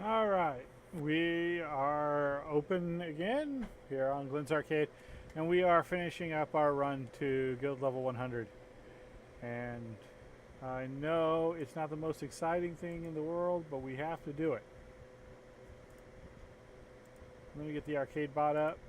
All right, we are open again here on Glyn's Arcade, and we are finishing up our run to Guild Level 100. And I know it's not the most exciting thing in the world, but we have to do it. Let me get the arcade bot up.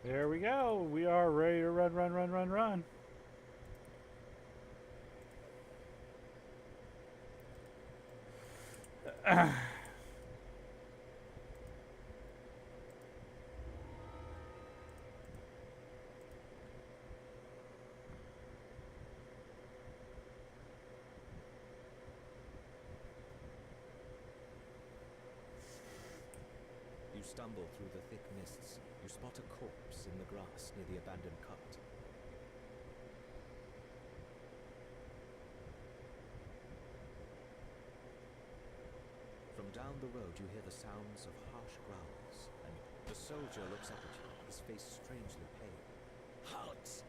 There we go. We are ready to run, run, run, run, run. You stumble through the thick mists. You spot a corpse in the grass near the abandoned cart. From down the road you hear the sounds of harsh growls, and the soldier looks up at you, his face strangely pale. Halt!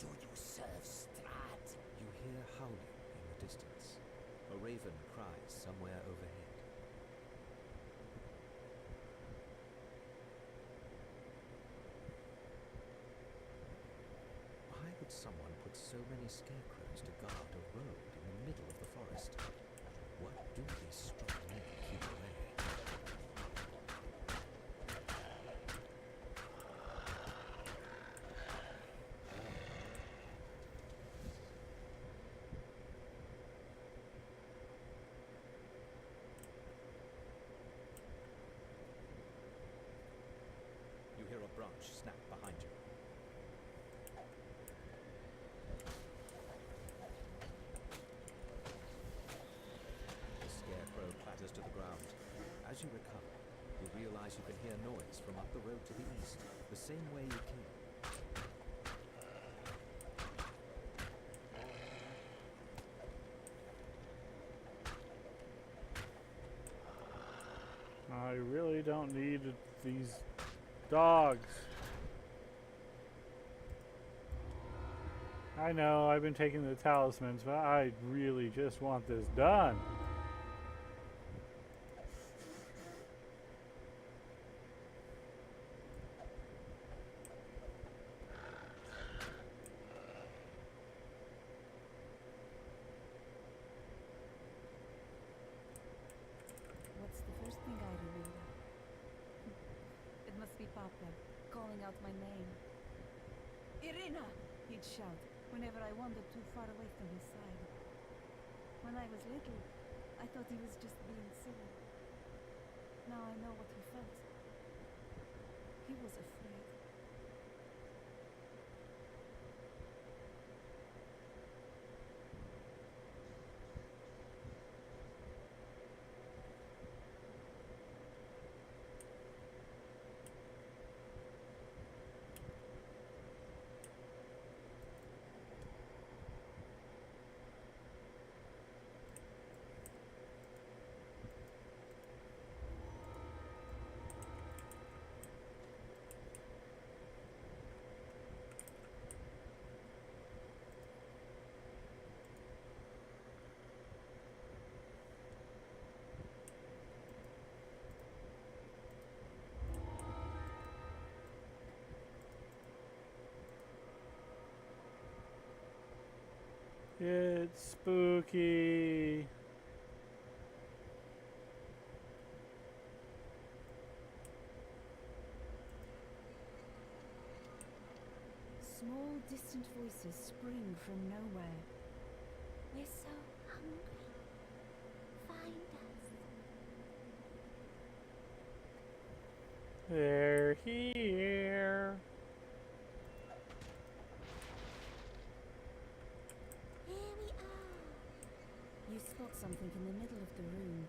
Do you serve Strahd? You hear howling in the distance. A raven cries somewhere overhead. Why would someone put so many scarecrows to guard a road in the middle of the forest? What do these strong men keep away? You hear a branch snap behind you. The scarecrow clatters to the ground. As you recover, you realize you can hear noise from up the road to the east, the same way you came. I really don't need these dogs. I know I've been taking the talismans, but I really just want this done. What's the first thing I remember? It must be Papa, calling out my name. Irina! He'd shout whenever I wandered too far away from his side. When I was little, I thought he was just being silly. Now I know what he felt. He was afraid. It's spooky. Small, distant voices spring from nowhere. We're so hungry. Find us. They're here. Here we are. You spot something in the middle of the room.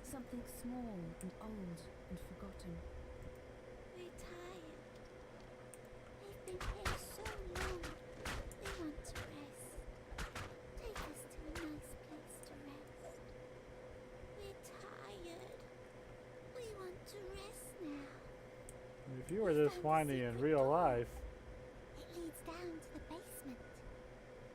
Something small and old and forgotten. If you were this whiny in real life, It leads down to the basement,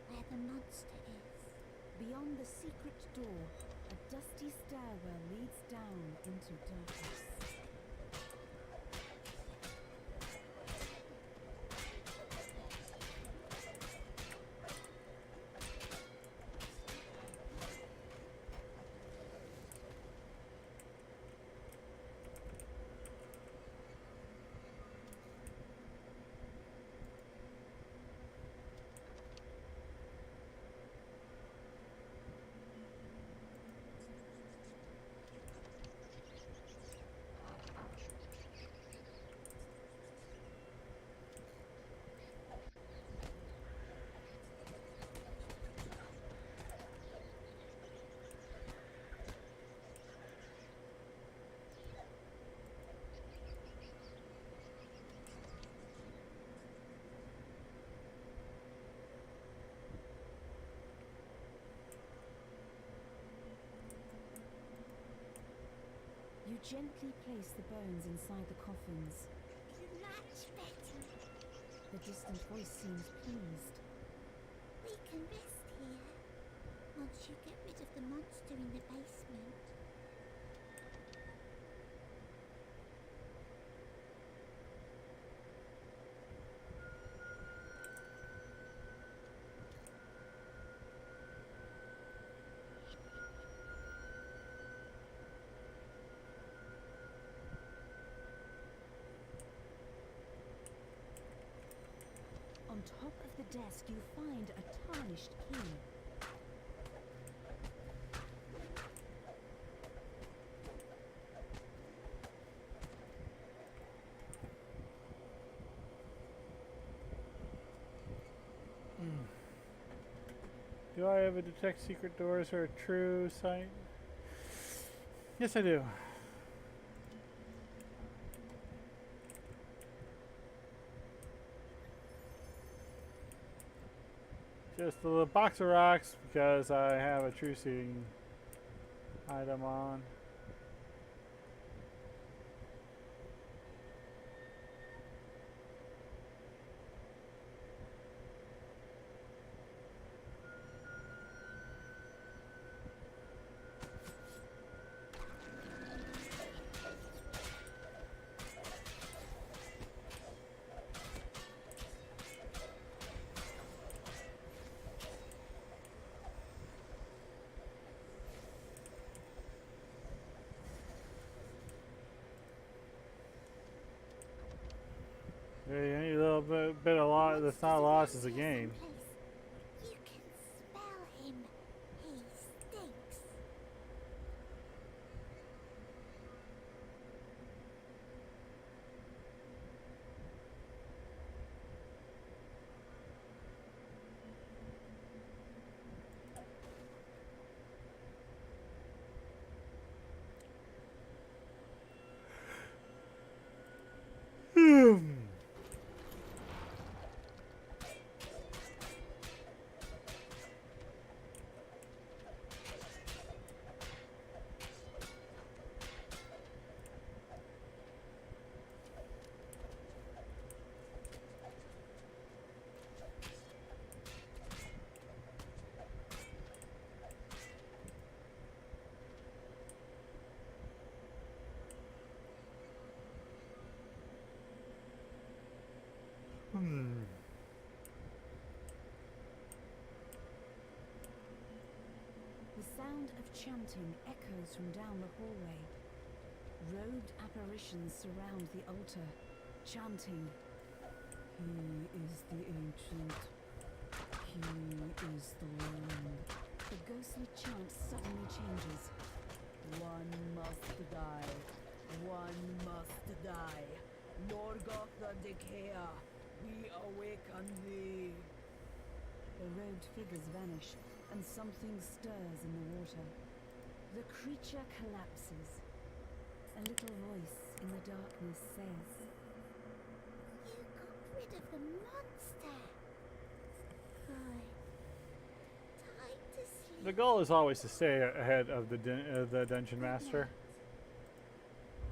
where the monster is. Beyond the secret door, a dusty stairwell leads down into darkness. You gently place the bones inside the coffins. Much better. The distant voice seems pleased. We can rest here, once you get rid of the monster in the basement. On top of the desk, you find a tarnished key. do I ever detect secret doors or a true sight? Yes, I do. Just a little box of rocks because I have a true seeing item on. Hey, any little bit of loss that's not lost is a gain. You can smell him. He stinks. The sound of chanting echoes from down the hallway. Robed apparitions surround the altar, chanting, "He is the ancient. He is the one." The ghostly chant suddenly changes. "One must die. One must die. Morgoth the Decayer, we awaken thee." The robed figures vanish, and something stirs in the water. The creature collapses. A little voice in the darkness says, You got rid of the monster. Good. Time to sleep. The goal is always to stay ahead of the dungeon master.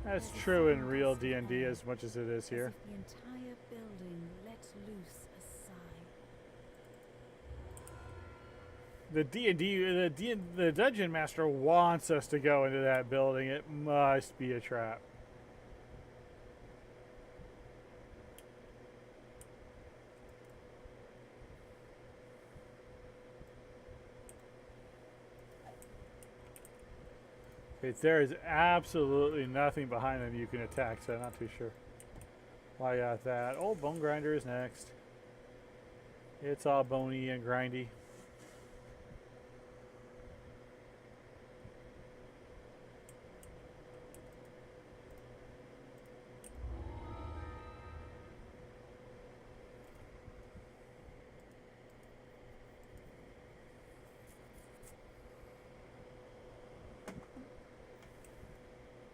That's There's a true in sound real in the D&D air, as much as it is as here. if the entire building let loose a sigh. The dungeon master wants us to go into that building. It must be a trap. Okay, there is absolutely nothing behind them you can attack, so I'm not too sure why I got that. Oh, Bone Grinder is next. It's all bony and grindy.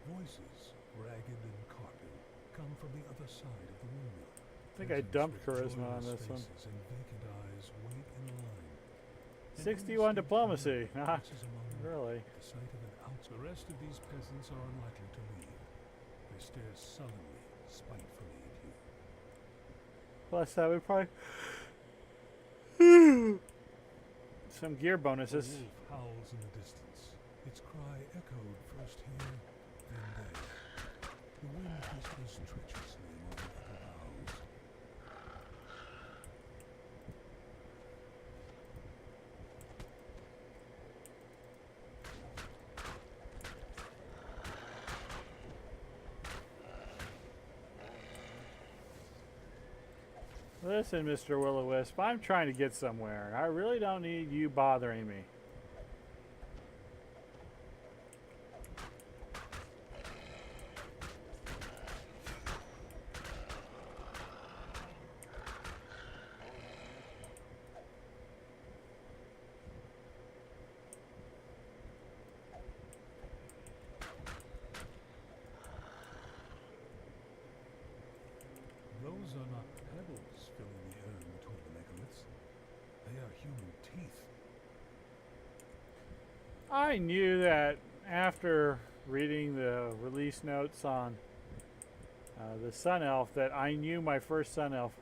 Voices, ragged and carpet, come from the other side of the windmill. I think I dumped charisma on this one. And vacant eyes wait in line. 61 diplomacy. Nah, Passes among them really. at the sight of an outs. The rest of these peasants are unlikely to leave. They stare sullenly, spitefully at you. Plus that would probably some gear A bonuses. wolf howls in the distance. Its cry echoed first here, then there. The wind whispers treacherously among the boughs. Listen, Mr. Will-O-Wisp, I'm trying to get somewhere. I really don't need you bothering me. Those are not pebbles filling the air between the megaliths. They are human teeth. I knew that after reading the release notes on the Sun Elf that I knew my first Sun Elf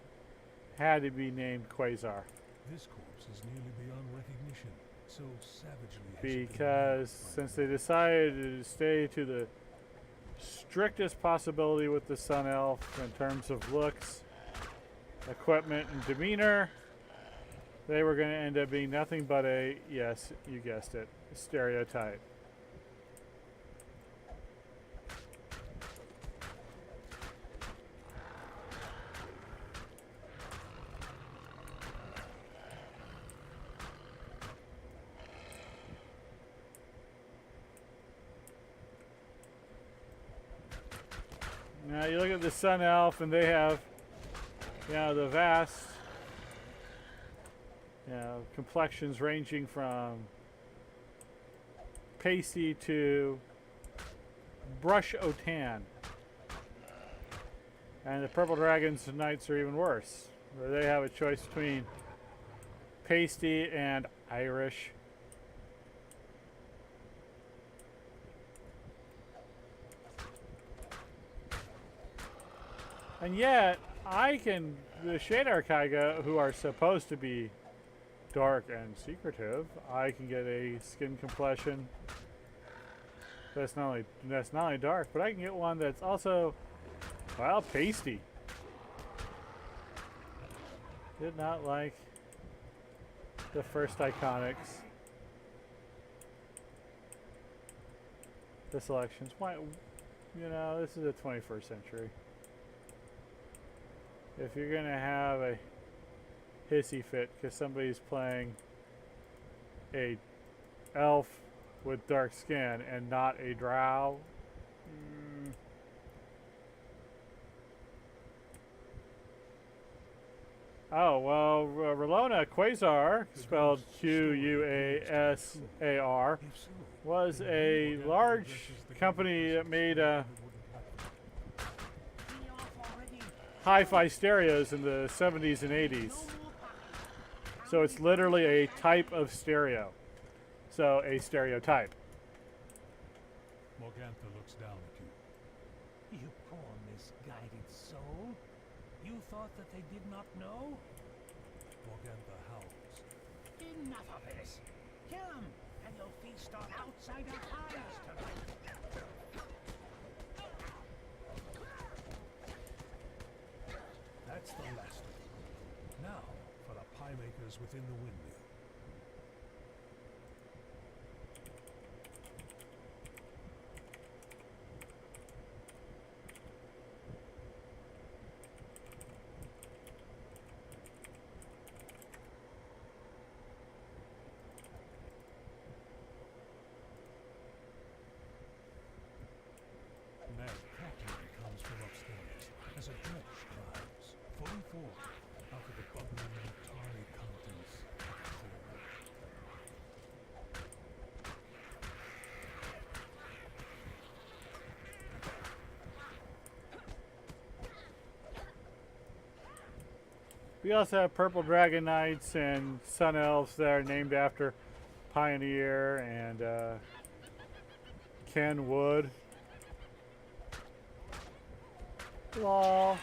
had to be named Quasar. This corpse is nearly beyond recognition, so savagely has it been Because mauled by since the they decided to stay to the strictest possibility with the Sun Elf in terms of looks, equipment, and demeanor, they were going to end up being nothing but a, yes, you guessed it, stereotype. Now you look at the Sun Elf, and they have, the vast, complexions ranging from pasty to brush o-tan. And the Purple Dragons and Knights are even worse, where they have a choice between pasty and Irish. And yet, the Shadar Kaiga, who are supposed to be dark and secretive, I can get a skin complexion that's not only dark, but I can get one that's also, well, pasty. Did not like the first Iconics. The selections. Why, this is the 21st century. If you're going to have a hissy fit because somebody's playing a elf with dark skin and not a drow, Oh, well, Relona Quasar, spelled Quasar, If so, was then a who large possesses the company that made wooden hi-fi stereos in the 70s and 80s. So it's literally a type of stereo. So a stereotype. Morgantha looks down at you. You poor misguided soul. You thought that they did not know? Morgantha howls. Enough of this. Kill him, and you'll feast on outsider fires tonight. That's the last of them. Now, for the pie makers within the windmill. Mad Captain comes from upstairs as a dredge drives, fully forward, out of the bubbling, tarry contents of the core. We also have Purple Dragon Knights and Sun Elves that are named after Pioneer and Ken Wood. Lol.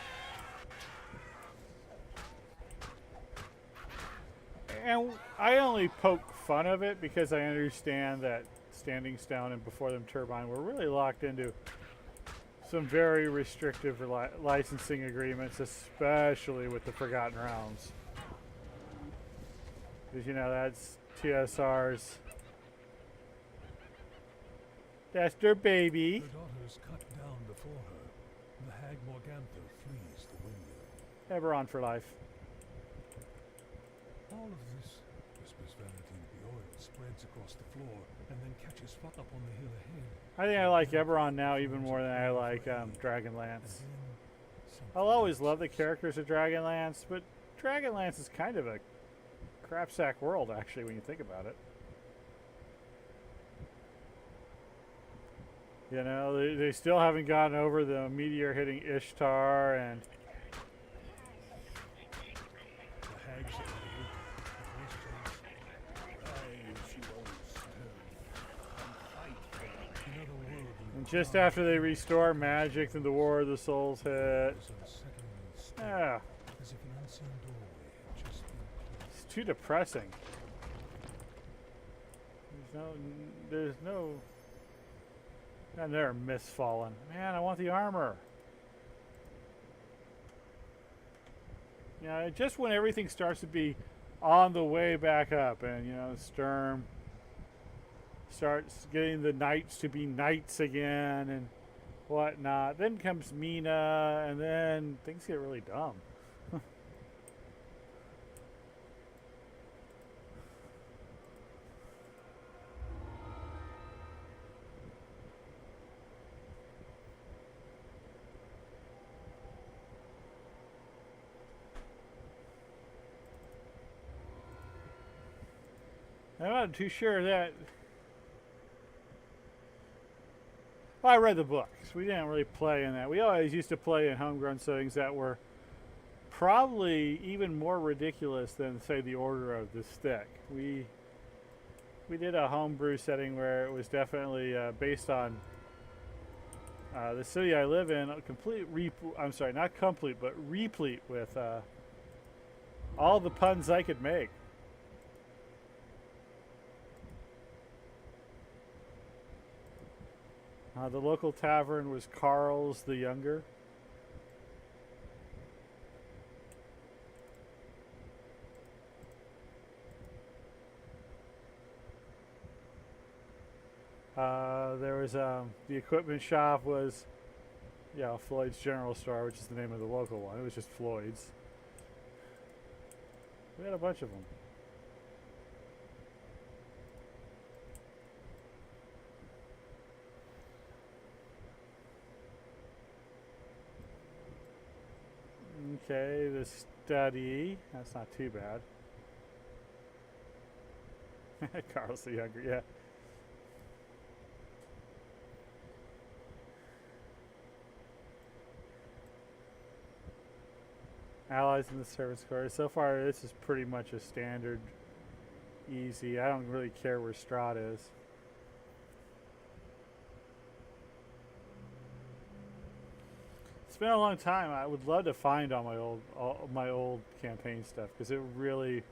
And I only poke fun of it because I understand that Standing Stone and Before Them Turbine were really locked into some very restrictive licensing agreements, especially with the Forgotten Realms. Because, you know, that's TSR's. That's their baby. Her daughters cut down before her. The hag Morgantha flees the windmill. Eberron for life. All of this, whispers Vanity, the oil spreads across the floor and then catches fire up on the hill ahead. I think I like Eberron now even more than I like Dragonlance. I'll always love the characters of Dragonlance, but Dragonlance is kind of a crapsack world, actually, when you think about it. You know, they still haven't gotten over the meteor hitting Ishtar, and The hags at and just after they restore magic, then the War of the Souls hit. Ah, As if an unseen doorway had just been closed. it's too depressing. There's no. And there, Mist Fallen. Man, I want the armor. You know, just when everything starts to be on the way back up, and you know, Sturm starts getting the knights to be knights again and whatnot. Then comes Mina, and then things get really dumb. I'm not too sure that. Well, I read the books. We didn't really play in that. We always used to play in homegrown settings that were probably even more ridiculous than, say, the Order of the Stick. We did a homebrew setting where it was definitely based on the city I live in, I'm sorry, not complete, but replete with all the puns I could make. The local tavern was Carl's the Younger. There was the equipment shop was, yeah, Floyd's General Store, which is the name of the local one. It was just Floyd's. We had a bunch of them. Okay, the study. That's not too bad. Carl's the Younger, yeah. Allies in the service corps. So far, this is pretty much a standard easy. I don't really care where Strahd is. been a long time. I would love to find all my old campaign stuff because it really.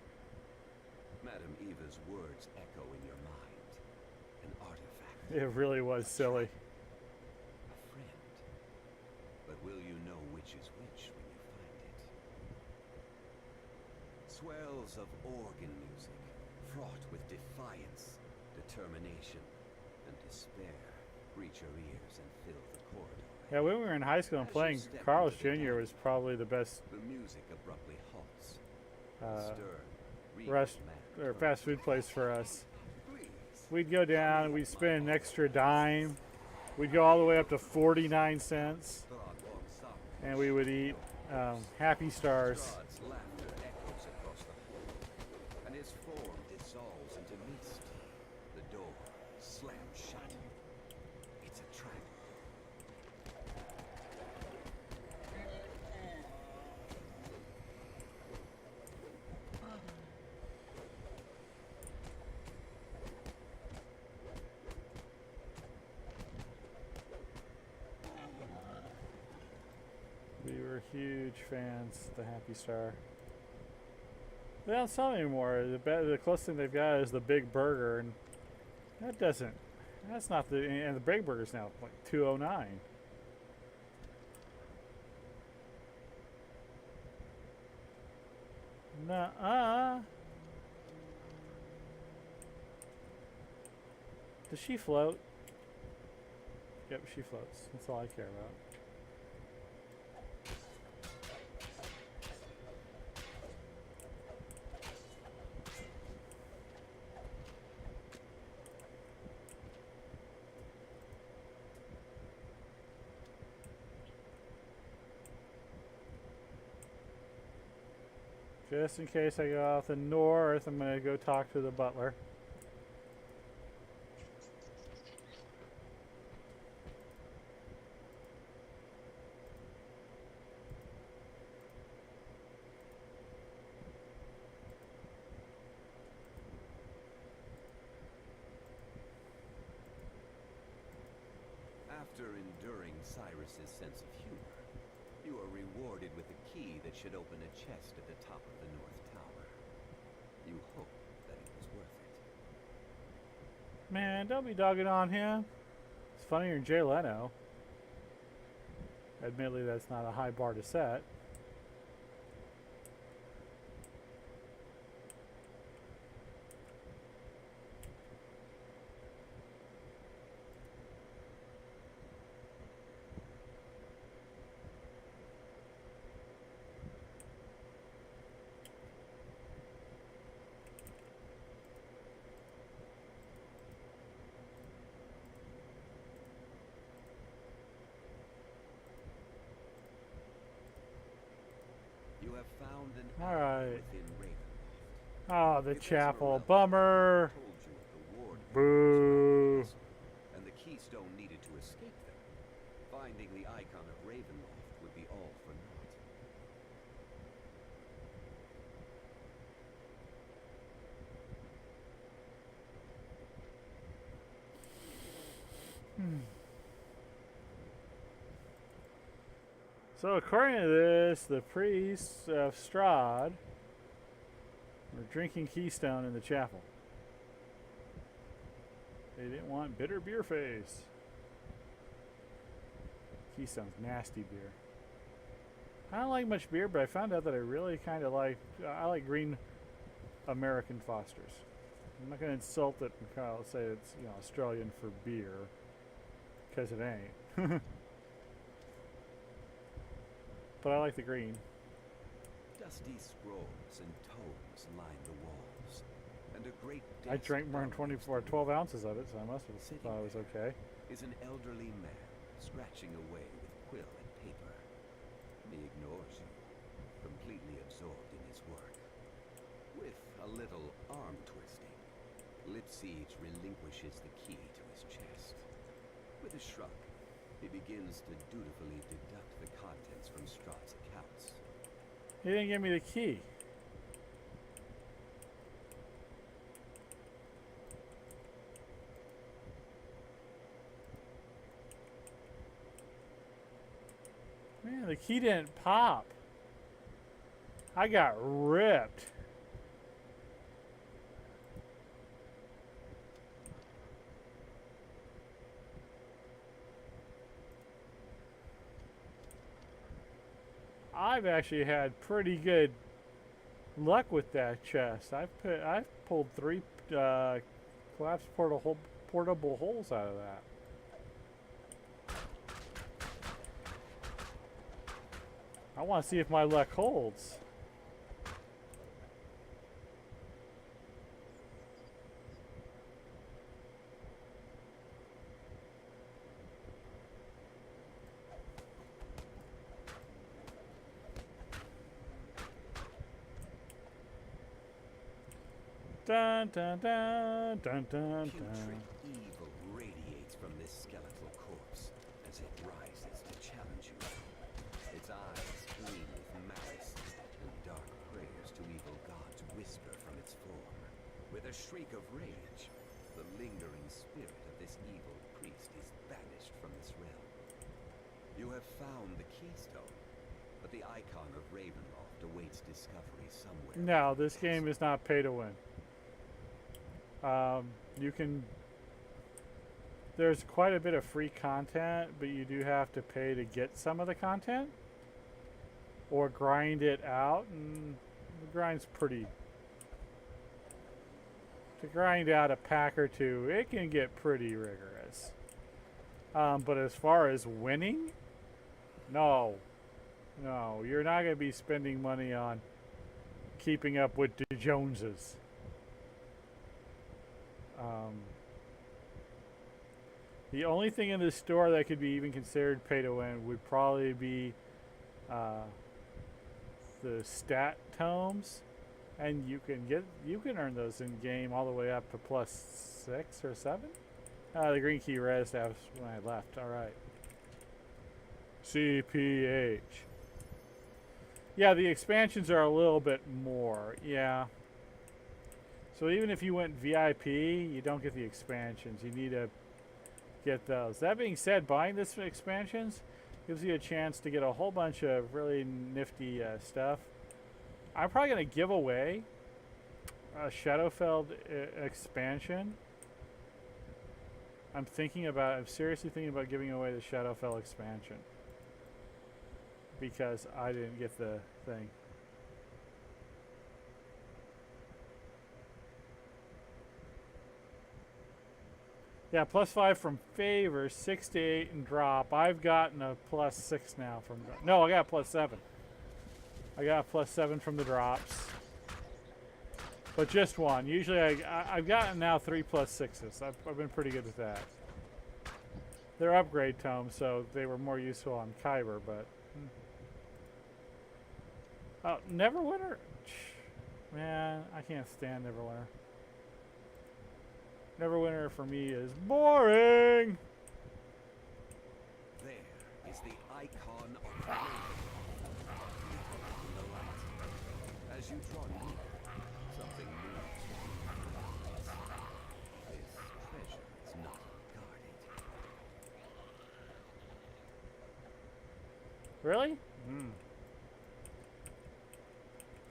Madam Eva's words echo in your mind. An artifact. It really was silly. A friend. But will you know which is which when you find it? Swells of organ music, fraught with defiance, determination, and despair, reach your ears and fill the corridor. Yeah, when we were in high school and playing, Carl's Jr. was probably the best The music abruptly halts. Stern, rest man or fast food place for us. Please. We'd go down, we'd spend an extra dime. We'd go all the way up to 49 cents, and we would eat Happy Stars. God's laughter echoes across the hall, and his form dissolves into mist. The door slams shut. It's a trap. We were huge fans of the Happy Star. They don't sell them anymore. The closest thing they've got is the Big Burger, and that's not the, and the Big Burger's now like $2.09. Nuh-uh. Does she float? Yep, she floats. That's all I care about. Just in case I go out the north, I'm going to go talk to the butler. After enduring Cyrus's sense of humor, you are rewarded with a key that should open a chest at the top of the North Tower. You hope that it was worth it. Man, don't be dogging on him. It's funnier than Jay Leno. Admittedly, that's not a high bar to set. You have found an All right. within Ravenloft. Oh, the It was a chapel. relic Bummer. told you of the ward Boo. and the keystone needed to escape them. Finding the icon of Ravenloft would be all for naught. So according to this, the priests of Strahd were drinking Keystone in the chapel. They didn't want bitter beer face. Keystone's nasty beer. I don't like much beer, but I found out that I really kind of like, I like green American Fosters. I'm not going to insult it and kind of say it's, you know, Australian for beer, because it ain't. But I like the green. Dusty scrolls and tomes line the walls, and a great I desk drank more than dominates 12 the room. ounces of it, so I must have thought it was okay. Is an elderly man scratching away with quill and paper. He ignores you, completely absorbed in his work. With a little arm twisting, Litsiege relinquishes the key to his chest. With a shrug, he begins to dutifully deduct the contents from Strahd's accounts. He didn't give me the key. Man, The key didn't pop. I got ripped. I've actually had pretty good luck with that chest. I've pulled 3 collapsed portable holes out of that. I want to see if my luck holds. Dun dun dun dun dun dun. Putrid evil radiates from this skeletal corpse as it rises to challenge you. Its eyes gleam with malice, and dark prayers to evil gods whisper from its form. With a shriek of rage, the lingering spirit of this evil priest is banished from this realm. You have found the keystone, but the icon of Ravenloft awaits discovery somewhere. No, this game is not pay to win. You can. There's quite a bit of free content, but you do have to pay to get some of the content, or grind it out, and the grind's pretty. To grind out a pack or two, it can get pretty rigorous. But as far as winning, no, you're not going to be spending money on keeping up with the Joneses. The only thing in the store that could be even considered pay to win would probably be the stat tomes, and you can earn those in game all the way up to +6 or 7. The green key res that was when I left. All right. CPH. Yeah, the expansions are a little bit more. Yeah. So even if you went VIP, you don't get the expansions. You need to get those. That being said, buying this expansions gives you a chance to get a whole bunch of really nifty stuff. I'm probably going to give away a Shadowfell expansion. I'm seriously thinking about giving away the Shadowfell expansion because I didn't get the thing. Yeah, +5 from favor, 6 to 8 and drop. I've gotten a +6 now from. No, I got +7. I got +7 from the drops, but just one. Usually, I've gotten now 3 +6s. I've been pretty good with that. They're upgrade tomes, so they were more useful on Khyber, but. Oh, Neverwinter? Man, I can't stand Neverwinter. Neverwinter for me is boring. There is the icon of Ravenloft in the light. As you draw near, something moves. This treasure is not guarded. Really?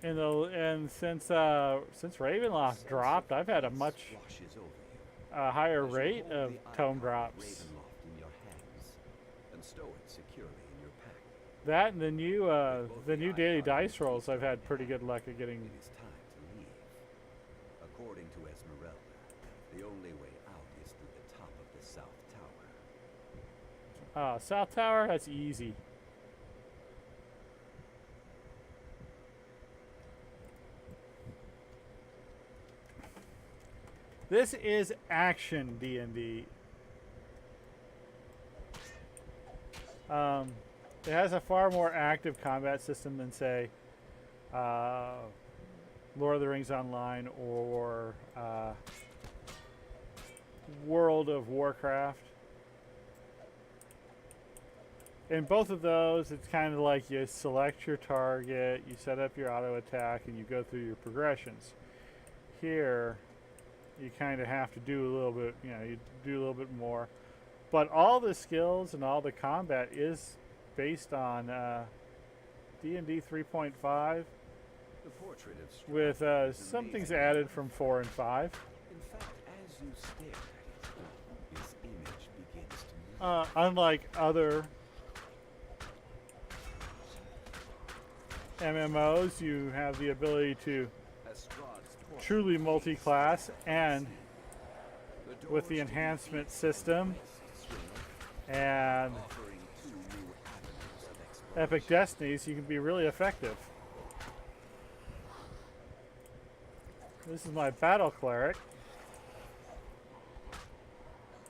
And since Ravenloft dropped, I've had a much Washes over you. higher As you rate hold of the icon tome of drops. Ravenloft in your hands and stow it securely in your pack. That and the new daily dice rolls, I've had pretty good luck at getting. It is time to leave. According to Esmeralda, the only way out is through the top of the South Tower. South Tower, that's easy. This is action D&D. It has a far more active combat system than, say, Lord of the Rings Online or World of Warcraft. In both of those, it's kind of like you select your target, you set up your auto attack, and you go through your progressions. Here, you kind of have to do a little bit, you do a little bit more. But all the skills and all the combat is based on D&D 3.5 The portrait of Strahd with is some things amazing. added from 4 and 5. In fact, as you stare at it, his image begins to move. Unlike other MMOs, you have the ability to As Strahd's portrait truly fades multi-class, and the with the doors to enhancement defeat system swing, and offering 2 new avenues of exploration. Epic Destinies, you can be really effective. This is my battle cleric.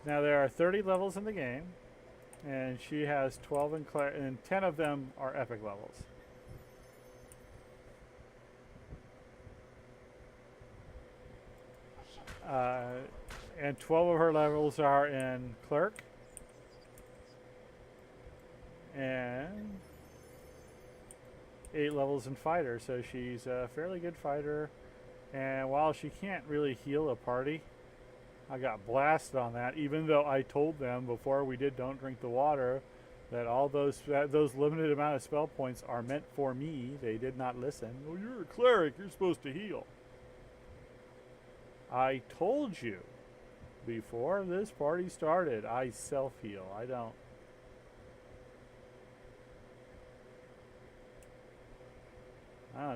Now there are 30 levels in the game, and she has 12 and 10 of them are epic levels. And 12 of her levels are in clerk, and 8 levels in fighter. So she's a fairly good fighter. And while she can't really heal a party, I got blasted on that. Even though I told them before we did Don't Drink the Water that all those limited amount of spell points are meant for me, they did not listen. Oh, you're a cleric. You're supposed to heal. I told you before this party started, I self-heal. I don't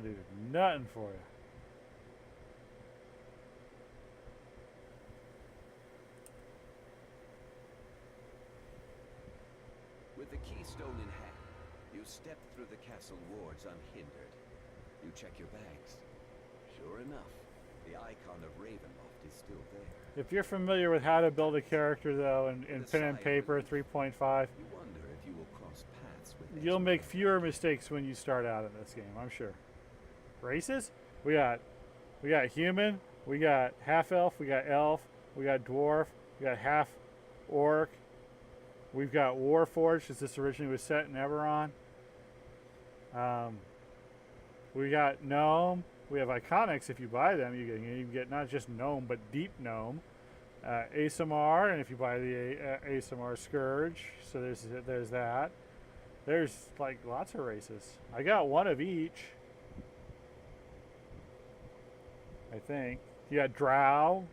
do nothing for you. With the keystone in hand, you step through the castle wards unhindered. You check your bags. Sure enough, the icon of Ravenloft is still there. If you're familiar with how to build a character, though, in pen and paper 3.5, You wonder if you will cross paths with you'll make Ezra. fewer mistakes when you start out in this game, I'm sure. Races? We got human, we got half elf, we got elf, we got dwarf, we got half orc. We've got Warforged, because this originally was set in Eberron. We got gnome. We have iconics. If you buy them, you get not just gnome, but deep gnome. ASMR, and if you buy the ASMR Scourge, so there's that. There's like lots of races. I got one of each, I think. You got Drow.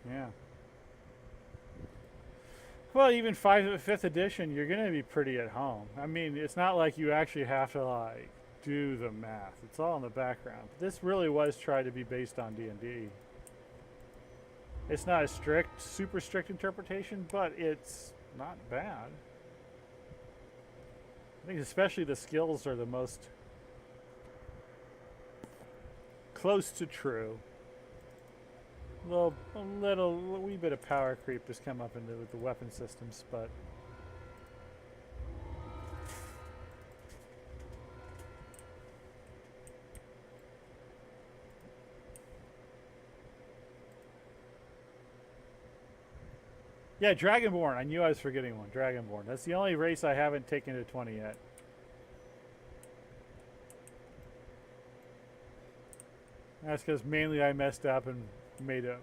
Yeah. Well, even 5th edition, you're going to be pretty at home. I mean, it's not like you actually have to like do the math. It's all in the background. This really was tried to be based on D&D. It's not a strict, super strict interpretation, but it's not bad. I think especially the skills are the most close to true. A wee bit of power creep has come up with the weapon systems, but yeah, Dragonborn. I knew I was forgetting one. Dragonborn. That's the only race I haven't taken to 20 yet. That's because mainly I messed up and made a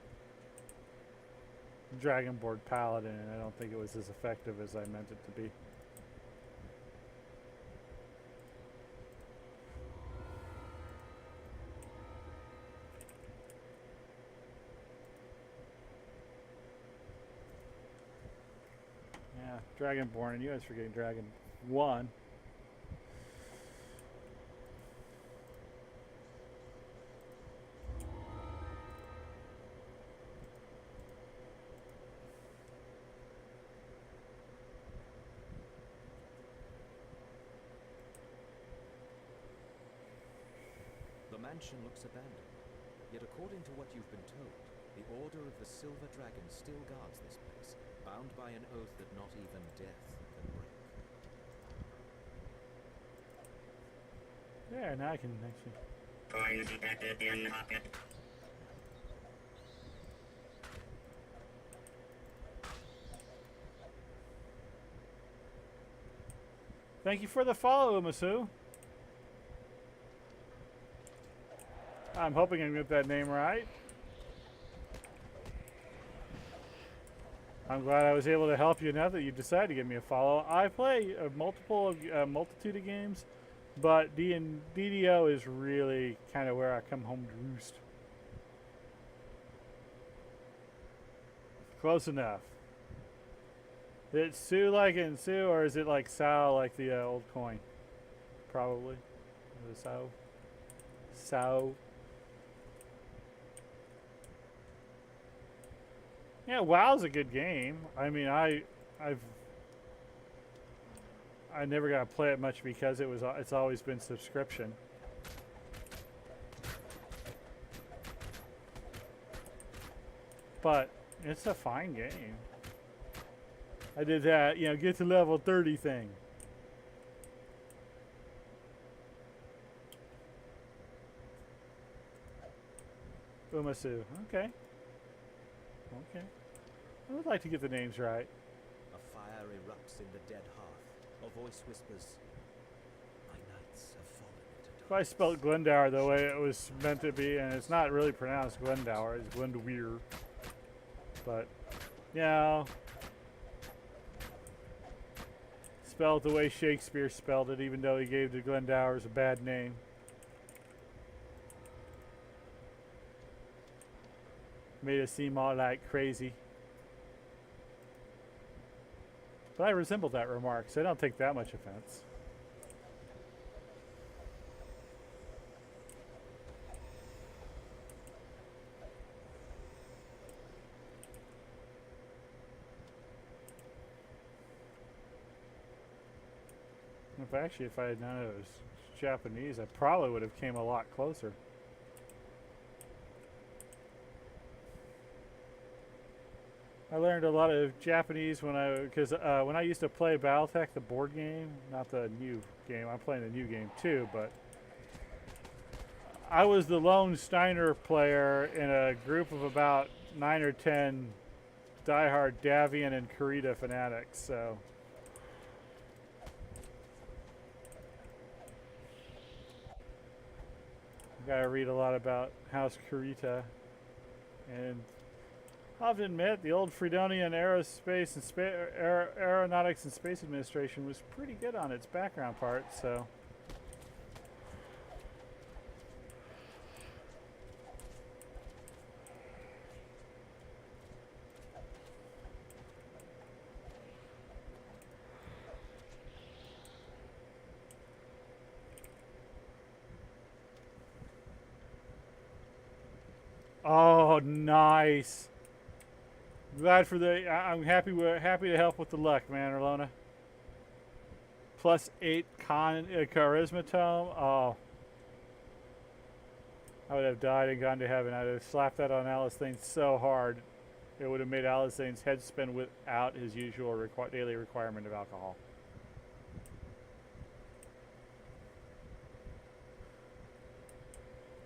Dragonborn Paladin, and I don't think it was as effective as I meant it to be. Yeah, Dragonborn, and you guys forgetting Dragon 1. The mansion looks abandoned, yet according to what you've been told, the Order of the Silver Dragon still guards this place, bound by an oath that not even death can break. There, now I can actually. Thank you for the follow, Masu. I'm hoping I can get that name right. I'm glad I was able to help you now that you decided to give me a follow. I play a multitude of games, but DDO is really kind of where I come home to roost. Close enough. Is it Sue like in Sue, or is it like Sao like the old coin? Probably. Is it Sao? Sao. Yeah, WoW's a good game. I mean, I never got to play it much because it's always been subscription. But it's a fine game. I did that, you know, get to level 30 thing. Umasu. Okay. Okay. I would like to get the names right. A fire erupts in the dead hearth. A voice whispers, "My knights have fallen into If I darkness." spelled Glendower the way it was meant to be, and it's not really pronounced Glendower, it's Glendower. But, you know, spelled the way Shakespeare spelled it, even though he gave the Glendowers a bad name. Made it seem all like crazy. But I resemble that remark, so I don't take that much offense. If I had known it was Japanese, I probably would have came a lot closer. I learned a lot of Japanese when I used to play BattleTech, the board game, not the new game. I'm playing the new game too, but I was the lone Steiner player in a group of about 9 or 10 diehard Davian and Kurita fanatics. So I gotta read a lot about House Kurita, and I'll have to admit, the old Fredonian Aerospace and Aeronautics and Space Administration was pretty good on its background part, so. Oh, nice. Glad for I'm happy. We're happy to help with the luck, man, Orlona. +8 charisma tome. Oh, I would have died and gone to heaven. I'd have slapped that on Alice Thane so hard, it would have made Alice Thane's head spin without his usual daily requirement of alcohol.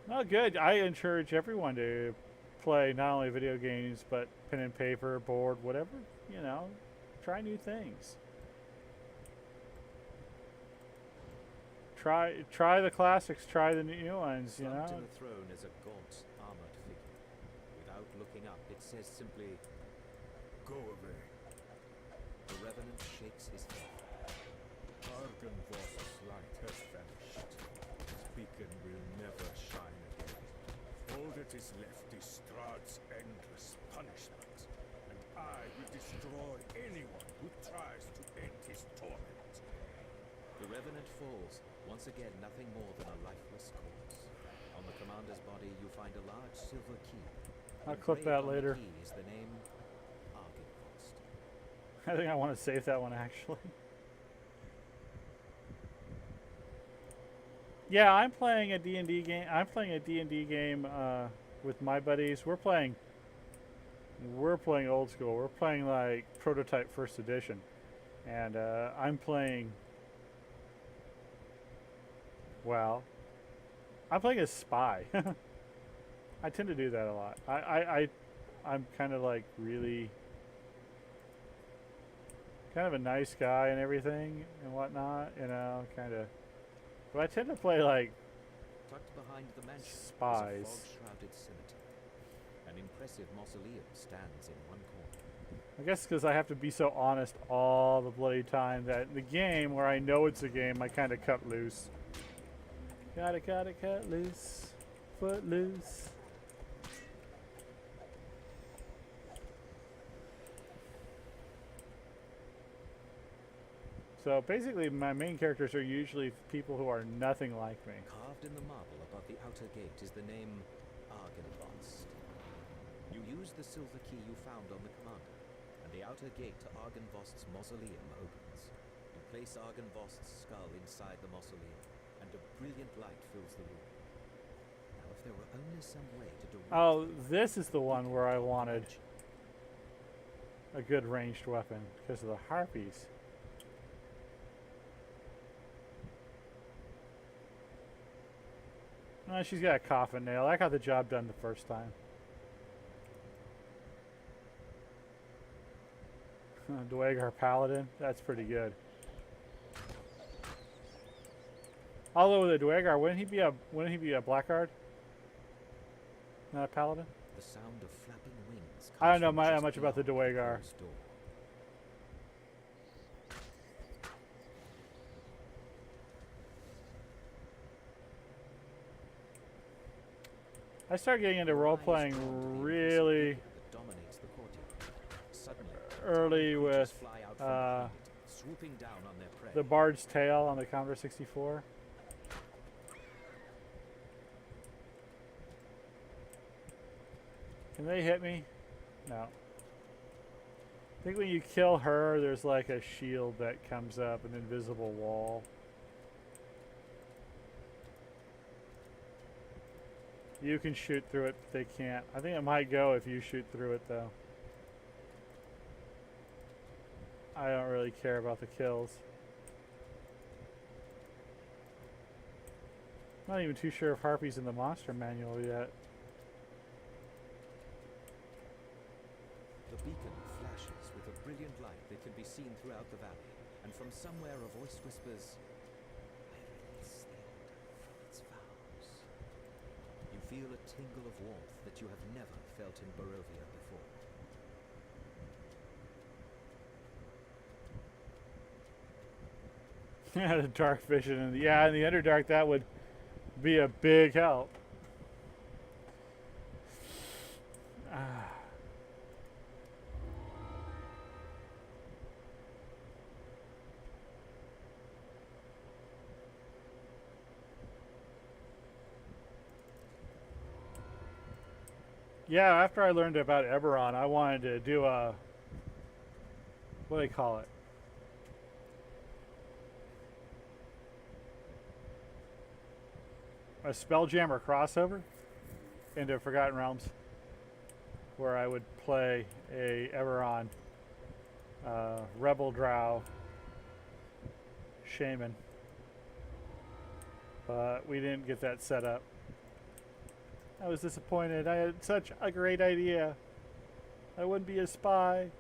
Well, good. I encourage everyone to play not only video games, but pen and paper, board, whatever, you know, try new things. Try the classics, try the new ones, you know. Slumped in the throne is a gaunt, armored figure. Without looking up, it says simply, Go away. the Revenant shakes his head. Argenvoss's light has vanished. His beacon will never shine again. All that is left is Strahd's endless punishment, and I will destroy anyone who tries to end his torment. The Revenant falls, once again nothing more than a lifeless corpse. On the commander's body you find a large silver key. I'll clip that Engraved on the later. key is the name Argenvost. I think I want to save that one actually. Yeah, I'm playing a D&D game. I'm playing a D&D game with my buddies. We're playing old school. We're playing like prototype first edition, and I'm playing. Well, I'm playing a spy. I tend to do that a lot. I'm kind of like really kind of a nice guy and everything and whatnot, you know, kind of. But I tend to play like Tucked behind the mansion Spies. is a fog-shrouded cemetery. An impressive mausoleum stands in one corner. I guess because I have to be so honest all the bloody time that in the game where I know it's a game, I kind of cut loose. Gotta cut loose. Foot loose. So basically, my main characters are usually people who are nothing like me. Carved in the marble above the outer gate is the name Argynvost. You use the silver key you found on the commander, and the outer gate to Argynvost's mausoleum opens. You place Argynvost's skull inside the mausoleum, and a brilliant light fills the room. Now, if there were only some way to direct... Oh, this is the one where I wanted a good ranged weapon because of the harpies. Oh, she's got a coffin nail. I got the job done the first time. Dwagar Paladin. That's pretty good. Although with a Dwagar, wouldn't he be a blackguard? Not a paladin? The sound of flapping wings I don't know comes from just much about the beyond Dwagar. closed door. I started getting into role playing really That dominates the courtyard. Suddenly, early creatures with fly out from behind it, swooping down on their prey. the Bard's Tale on the Commodore 64. Can they hit me? No. I think when you kill her, there's like a shield that comes up, an invisible wall. You can shoot through it, but they can't. I think it might go if you shoot through it, though. I don't really care about the kills. Not even too sure if Harpy's in the monster manual yet. The beacon flashes with a brilliant light that can be seen throughout the valley, and from somewhere a voice whispers, "I release the order from its vows." You feel a tingle of warmth that you have never felt in Barovia before. The dark vision, and yeah, in the Underdark, that would be a big help. Yeah, after I learned about Eberron, I wanted to do a, what do they call it? A Spelljammer crossover into Forgotten Realms, where I would play a Eberron Rebel Drow Shaman. But we didn't get that set up. I was disappointed. I had such a great idea. I wouldn't be a spy.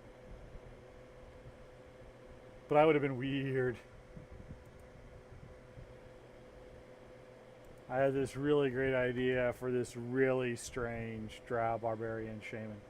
But I would have been weird. I had this really great idea for this really strange drow barbarian shaman.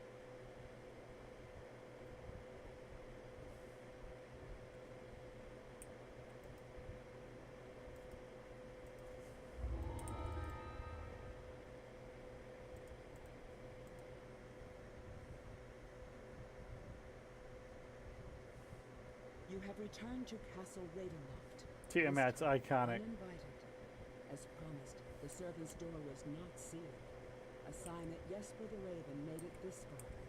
You have returned to Castle Ravenloft. Tiamat's This time iconic. uninvited. As promised, the servant's door was not sealed. A sign that Jesper the Raven made it this far, at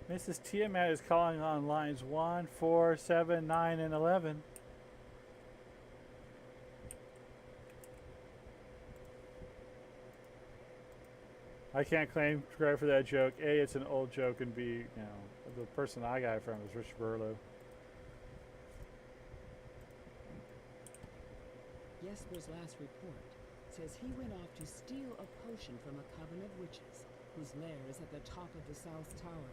least. Mrs. Tiamat is calling on lines 1, 4, 7, 9, and 11. I can't claim credit for that joke. A, it's an old joke, and B, you know, the person I got it from is Rich Burlow. Jesper's last report says he went off to steal a potion from a coven of witches, whose lair is at the top of the South Tower.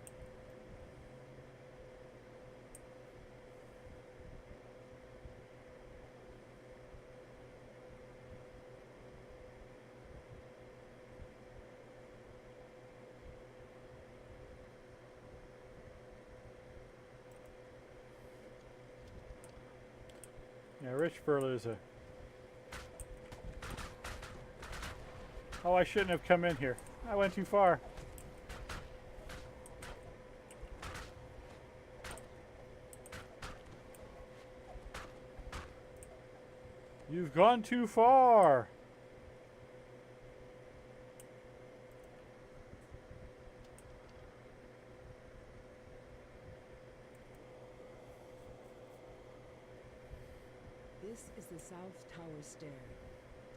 Yeah, Rich Furluza. Oh, I shouldn't have come in here. I went too far. You've gone too far. This is the South Tower Stair.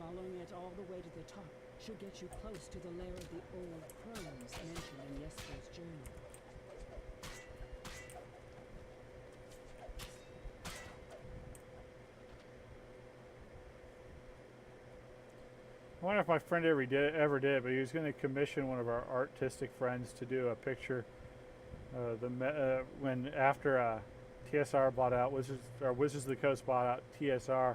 Following it all the way to the top should get you close to the lair of the old crones mentioned in yesterday's journal. I wonder if my friend ever did, but he was going to commission one of our artistic friends to do a picture. When after TSR bought out Wizards of the Coast bought out TSR,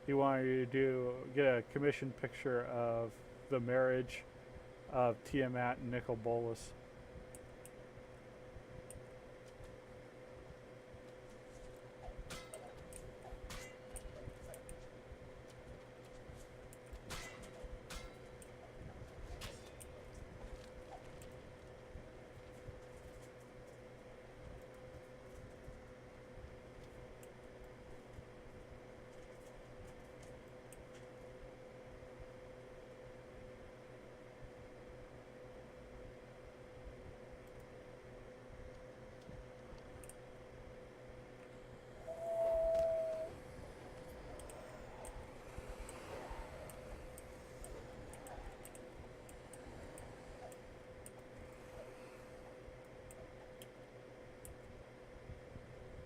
he wanted to get a commissioned picture of the marriage of Tiamat and Nicol Bolas.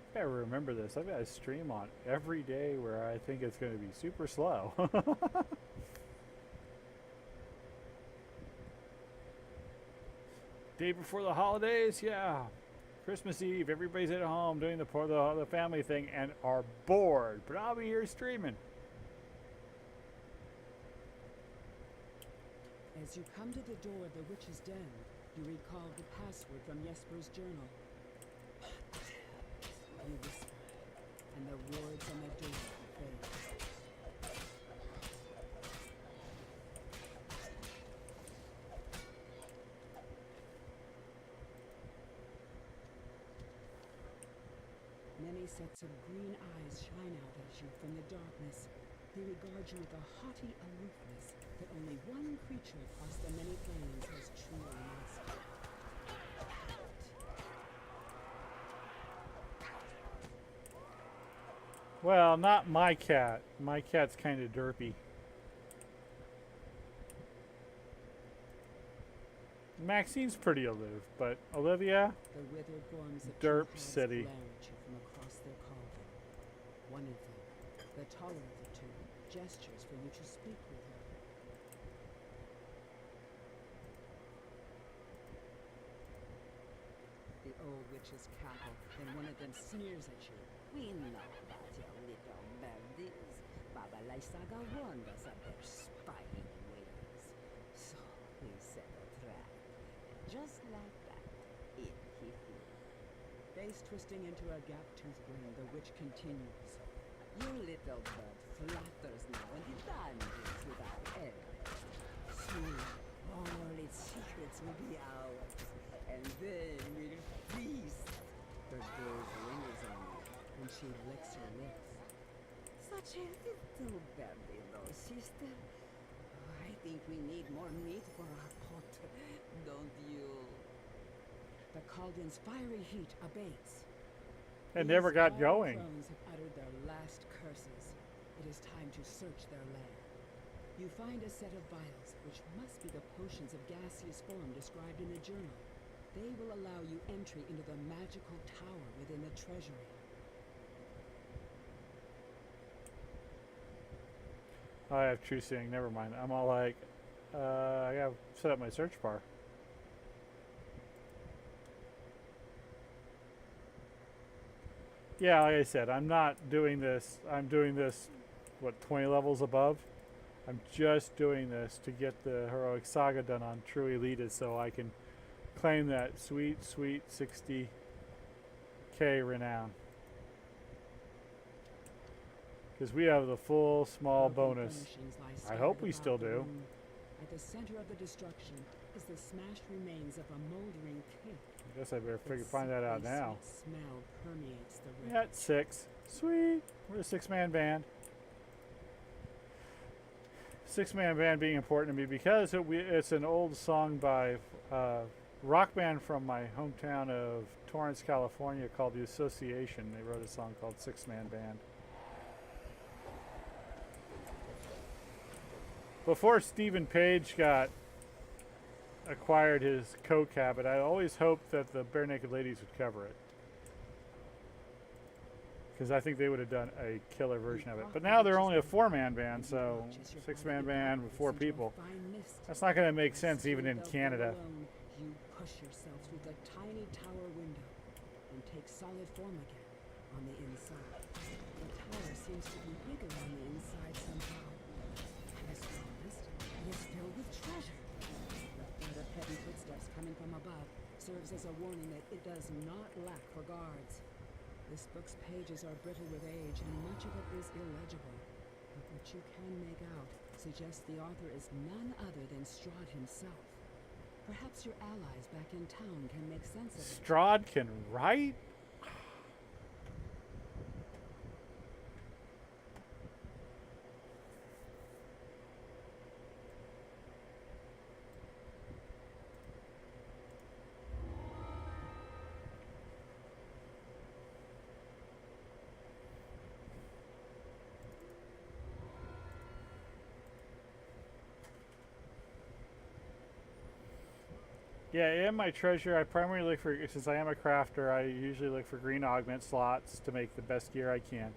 I gotta remember this. I've got a stream on every day where I think it's going to be super slow. Day before the holidays, yeah. Christmas Eve, everybody's at home doing the family thing and are bored, but I'll be here streaming. As you come to the door of the witch's den, you recall the password from Jesper's journal. You whisper, and the words on the door fade. Many sets of green eyes shine out at you from the darkness. They regard you with a haughty aloofness that only one creature across the many planes has truly mastered. Well, not my cat. My cat's kind of derpy. Maxine's pretty aloof, but Olivia, The withered forms of Derp two heads City. glare at you from across their cauldron. One of them, the taller of the two, gestures for you to speak with her. The old witches cackle, and one of them sneers at you. We know about your little birdies. Baba Lysaga warned us of their spying ways. So we set a trap. Just like that, in he flew. Face twisting into a gap-toothed grin, the witch continues. Your little bird flutters now in the dungeons without end. Soon, all its secrets will be ours, and then we'll feast. Her gaze lingers on you, and she licks her lips. Such a little birdie, though, sister. I think we need more meat for our pot, don't you? The cauldron's fiery heat abates. it never These got all going. crones have uttered their last curses. It is time to search their lair. You find a set of vials, which must be the potions of gaseous form described in the journal. They will allow you entry into the magical tower within the treasury. I have true seeing. Never mind. I'm all like, I gotta set up my search bar. Yeah, like I said, I'm not doing this. I'm doing this, what, 20 levels above? I'm just doing this to get the heroic saga done on True Elitist so I can claim that sweet, sweet 60k renown. Because we have the full small Broken bonus. furnishings lie I scattered hope we about still the do. room. At the center of the destruction is the smashed remains of a moldering cake. I guess I better Its find that out sickly now. sweet smell permeates the room. Yeah, it's 6. Sweet. We're a 6-man band. 6-man band being important to me because it's an old song by rock band from my hometown of Torrance, California called The Association. They wrote a song called 6-Man Band. Before Stephen Page acquired his coke habit, I always hoped that the Bare Naked Ladies would cover it. Because I think they would have done a killer version of it. But now they're only a 4-man band, so 6-man band with 4 people. That's not going to make sense even in Canada. You push yourself through the tiny tower window and take solid form again on the inside. The tower seems to be bigger on the inside somehow. And as promised, it is filled with treasure. The thud of heavy footsteps coming from above serves as a warning that it does not lack for guards. This book's pages are brittle with age, and much of it is illegible. But what you can make out suggests the author is none other than Strahd himself. Perhaps your allies back in town can make sense of it. Strahd can write? Yeah, in my treasure, I primarily look for, since I am a crafter, I usually look for green augment slots to make the best gear I can.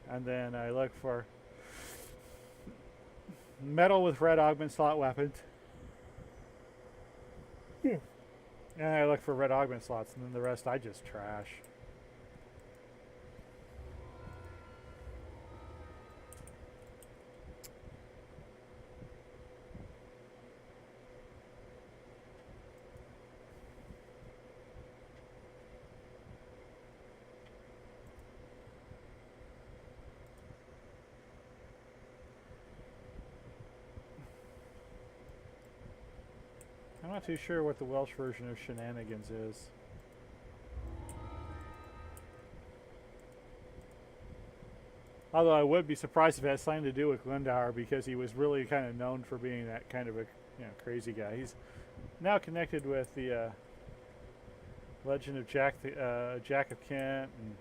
And then I look for metal with red augment slot weapons. And I look for red augment slots, and then the rest I just trash. I'm not too sure what the Welsh version of shenanigans is. Although I would be surprised if it has something to do with Glendower, because he was really kind of known for being that kind of a crazy guy. He's now connected with the legend of Jack of Kent. And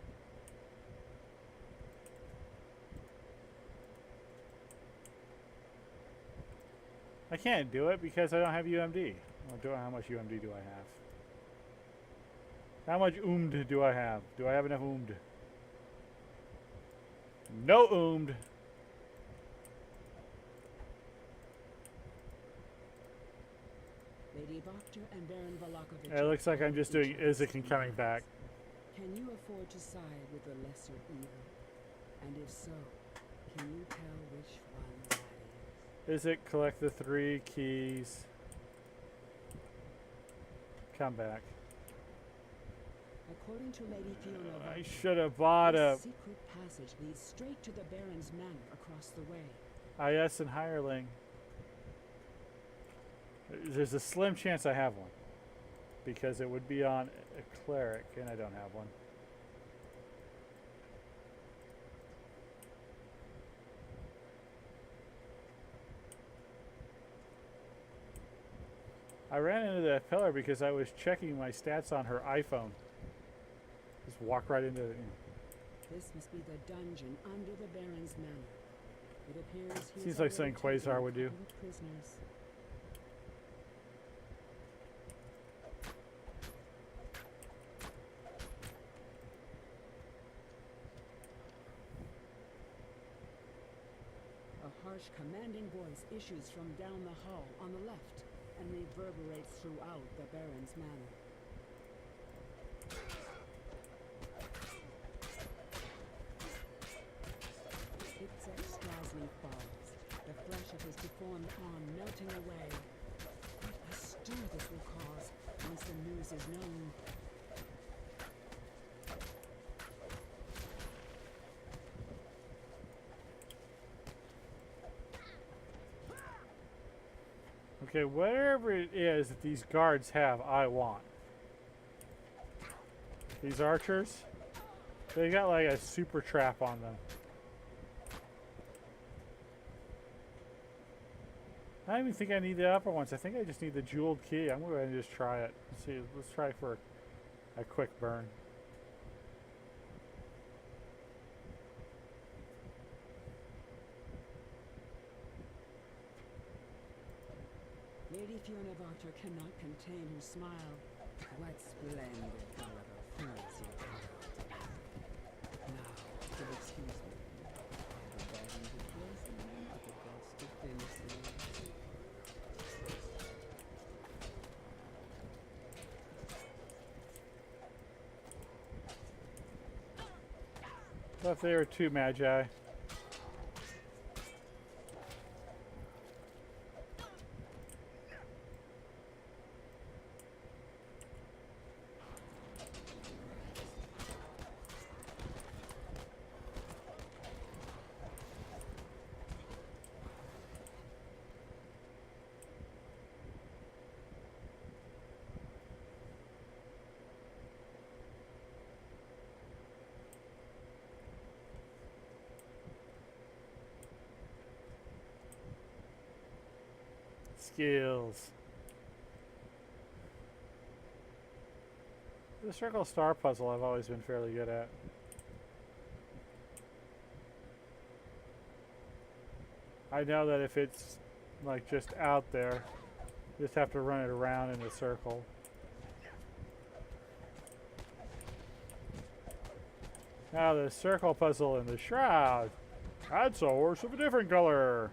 I can't do it because I don't have UMD. How much UMD do I have? How much UMD do I have? Do I have enough UMD? No UMD. Lady Boctor and Baron Valakovich. It looks like I'm just doing Isaac and coming back. Can you afford to side with the lesser evil? And if so, can you tell which one that is? Isaac, collect the 3 keys. Come back. According to Lady Fiona, I should have bought a this secret passage leads straight to the Baron's manor across the way. IS and hireling. There's a slim chance I have one, because it would be on a cleric, and I don't have one. I ran into that pillar because I was checking my stats on her iPhone. Just walk right into it. This must be the dungeon under the Baron's manor. It appears he Seems like something Quasar would do. Prisoners. A harsh, commanding voice issues from down the hall on the left and reverberates throughout the Baron's manor. Strasny falls, the flesh of his deformed arm melting away. What a stir this will cause once the news is known. Okay, whatever it is that these guards have, I want. These archers, they got like a super trap on them. I don't even think I need the upper ones. I think I just need the jeweled key. I'm going to go ahead and just try it. Let's see. Let's try for a quick burn. Lady Fiona Barter cannot contain her smile. What splendid gullible fools you are. Now, you'll excuse me. The Baron to place the name of the gods to finish the Thought they were two magi. Skills. The circle star puzzle I've always been fairly good at. I know that if it's like just out there, you just have to run it around in a circle. Now the circle puzzle in the shroud. That's a horse of a different color.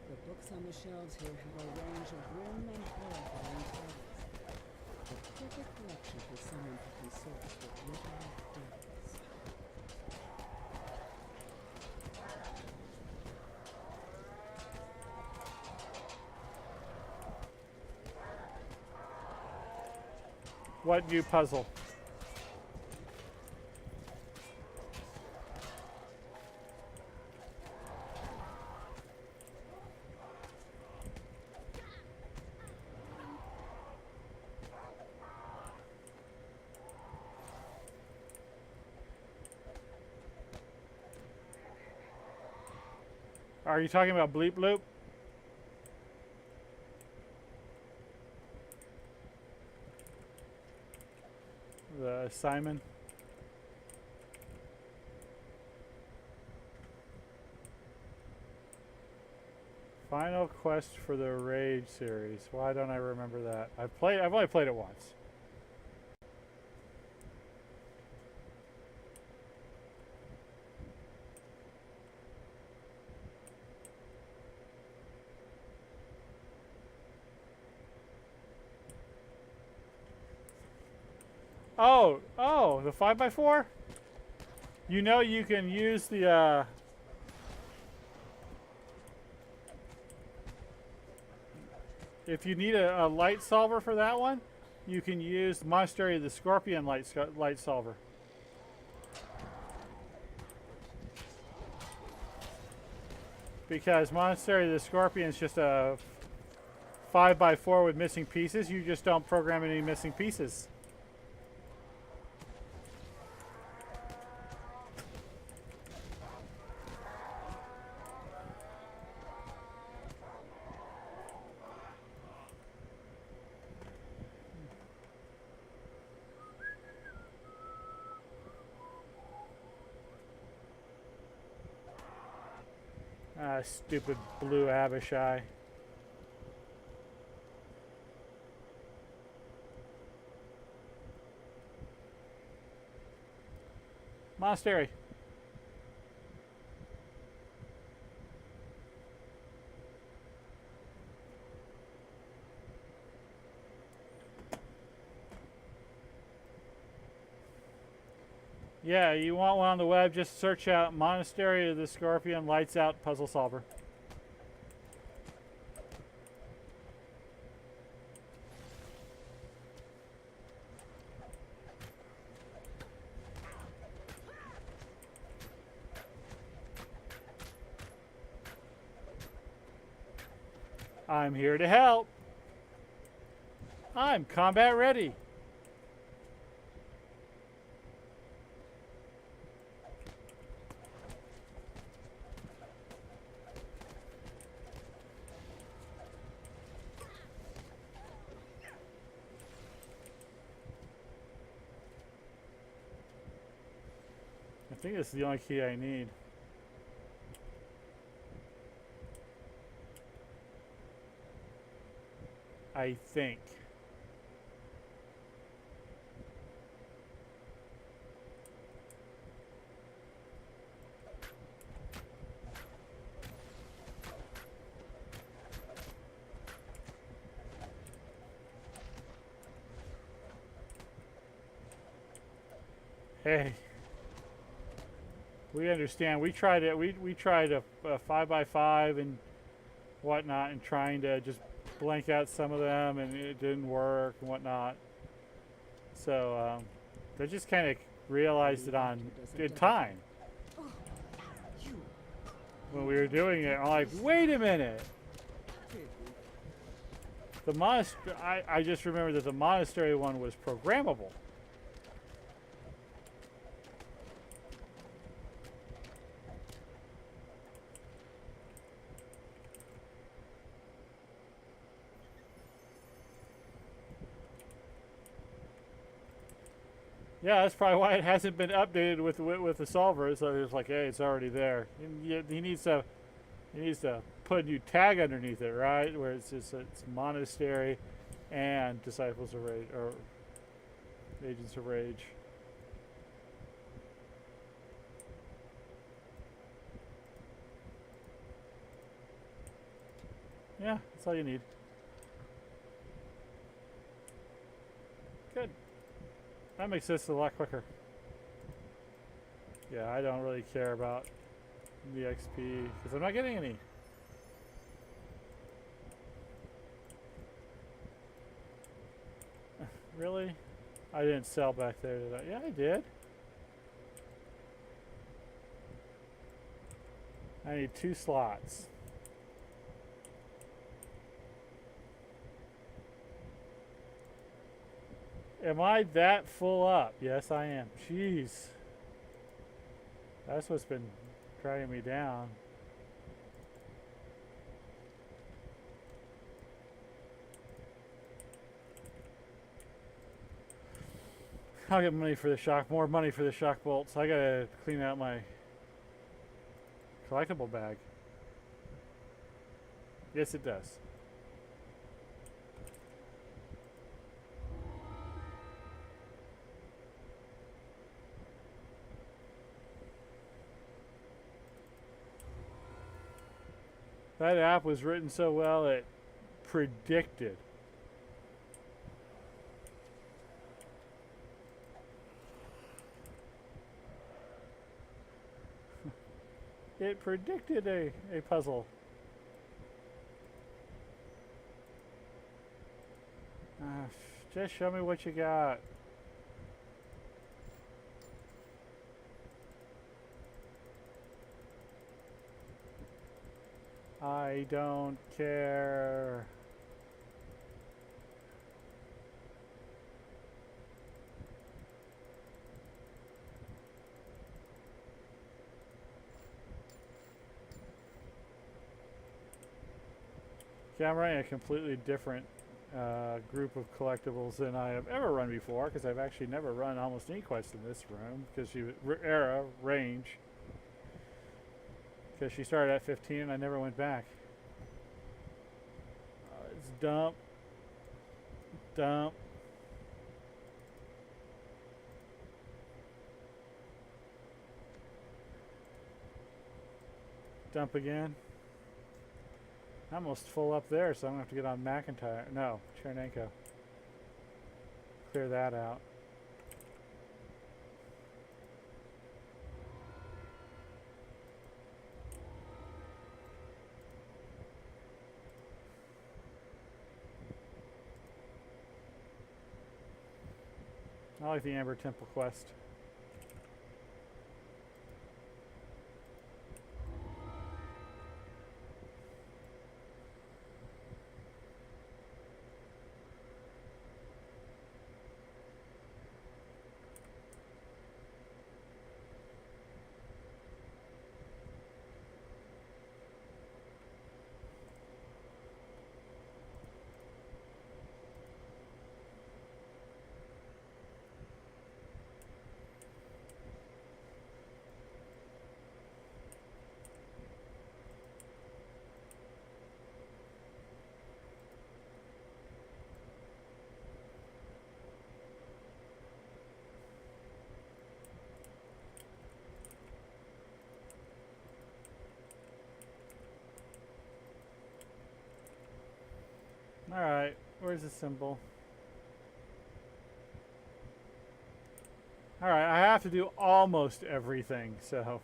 The books on the shelves here have a range of grim and horrifying titles. The perfect collection for someone who consorts with literary devils. What new puzzle? Are you talking about Bleep Bloop? The Simon? Final quest for the Rage series. Why don't I remember that? I've only played it once. Oh, the 5x4? You know you can use the, if you need a light solver for that one, you can use Monastery of the Scorpion light solver. Because Monastery of the Scorpion is just a 5x4 with missing pieces. You just don't program any missing pieces. Ah, stupid blue Abishai. Monastery. Yeah, you want one on the web, just search out Monastery of the Scorpion Lights Out Puzzle Solver. I'm here to help. I'm combat ready. I think this is the only key I need. I think. Hey. We understand. We tried it. We tried a 5x5 and whatnot, and trying to just blank out some of them, and it didn't work and whatnot. So they just kind of realized it in time when we were doing it. I'm like, wait a minute. The monastery. I just remember that the monastery one was programmable. Yeah, that's probably why it hasn't been updated with the solver. So it's like, hey, it's already there. He needs to put a new tag underneath it, right? Where it's just it's monastery and disciples of rage or agents of rage. Yeah, that's all you need. Good. That makes this a lot quicker. Yeah, I don't really care about the XP because I'm not getting any. Really? I didn't sell back there, did I? Yeah, I did. I need 2 slots. Am I that full up? Yes, I am. Jeez. That's what's been dragging me down. I'll get money for the shock, more money for the shock bolts. I gotta clean out my collectible bag. Yes, it does. That app was written so well it predicted. It predicted a puzzle. Just show me what you got. I don't care. Yeah, I'm running a completely different group of collectibles than I have ever run before, because I've actually never run almost any quest in this room, because era, range. Because she started at 15 and I never went back. It's dump. Dump. Dump again. I'm almost full up there, so I'm going to have to get on McIntyre. No, Chernenko. Clear that out. I like the Amber Temple quest. Alright, where's the symbol? Alright, I have to do almost everything, so.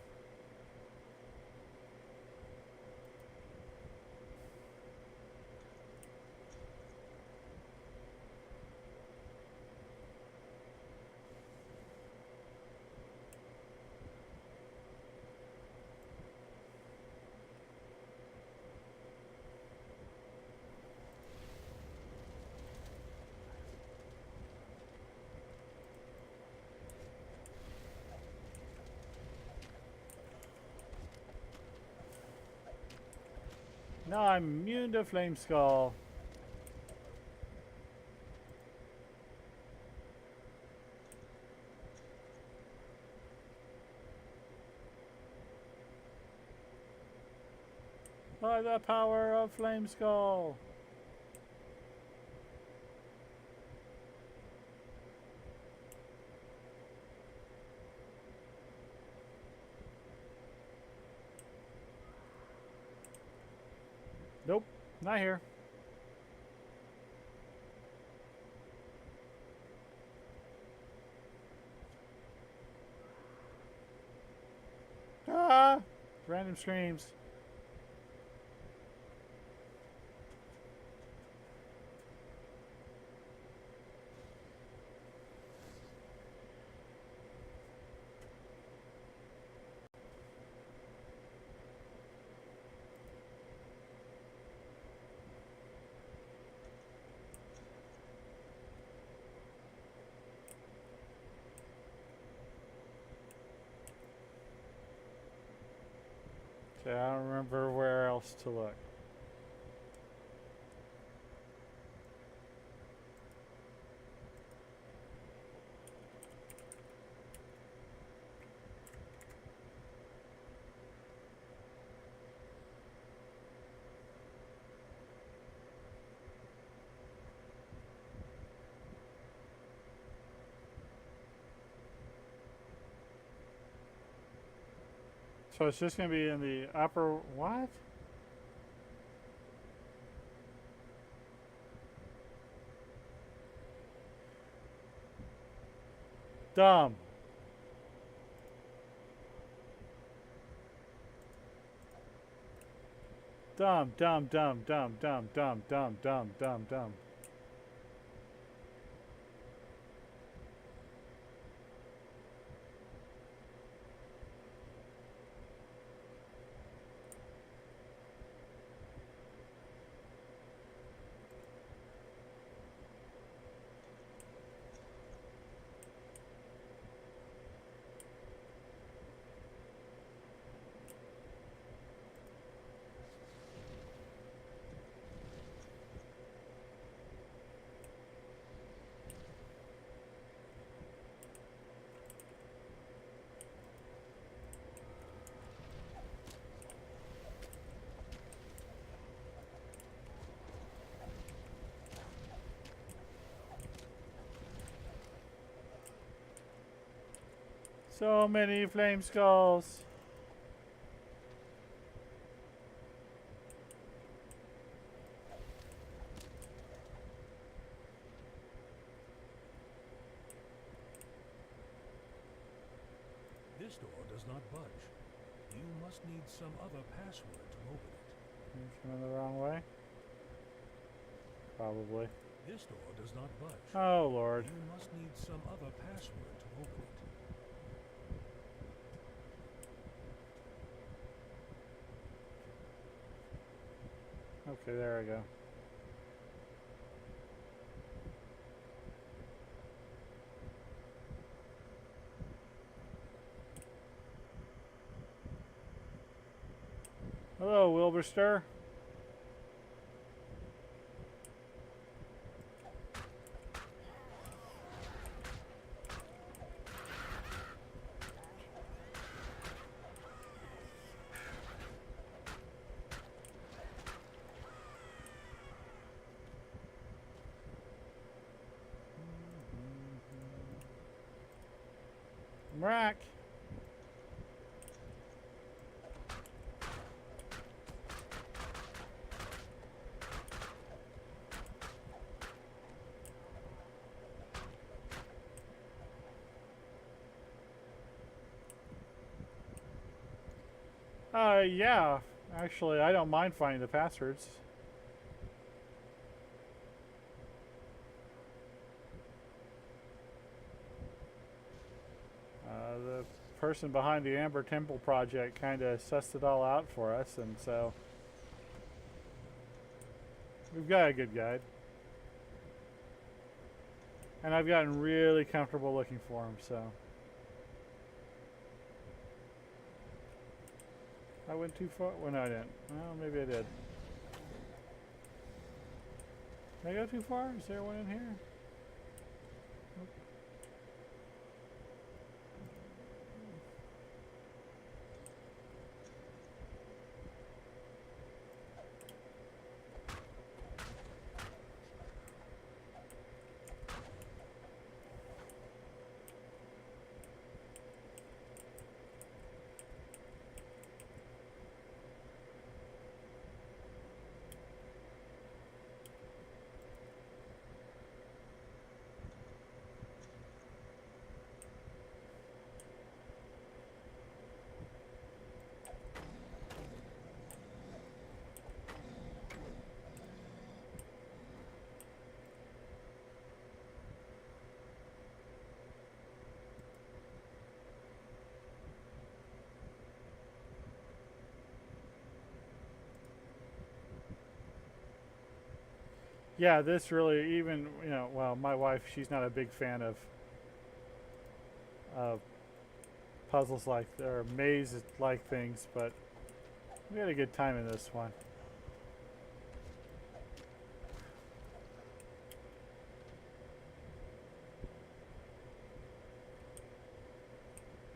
Now I'm immune to Flame Skull. By the power of Flame Skull. Nope, not here. Ah! Random screams. Okay, I don't remember where else to look. So it's just going to be in the upper... What? Dumb. Dumb, dumb, dumb, dumb, dumb, dumb, dumb, dumb, dumb, dumb. So many flame skulls. This door does not budge. You must need some other password to open it. Going the wrong way? Probably. This door does not budge. Oh, Lord. You must need some other password to open it. Okay, there we go. Hello, Wilburster. Mrack. Yeah. Actually, I don't mind finding the passwords. The person behind the Amber Temple project kind of sussed it all out for us, and so we've got a good guide. And I've gotten really comfortable looking for him, so. I went too far? Well, no, I didn't. Well, maybe I did. Did I go too far? Is there one in here? Nope. Yeah, this really, even, you know, well, my wife, she's not a big fan of puzzles like, or maze-like things, but we had a good time in this one.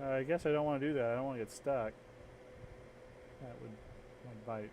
I guess I don't want to do that. I don't want to get stuck. That would bite.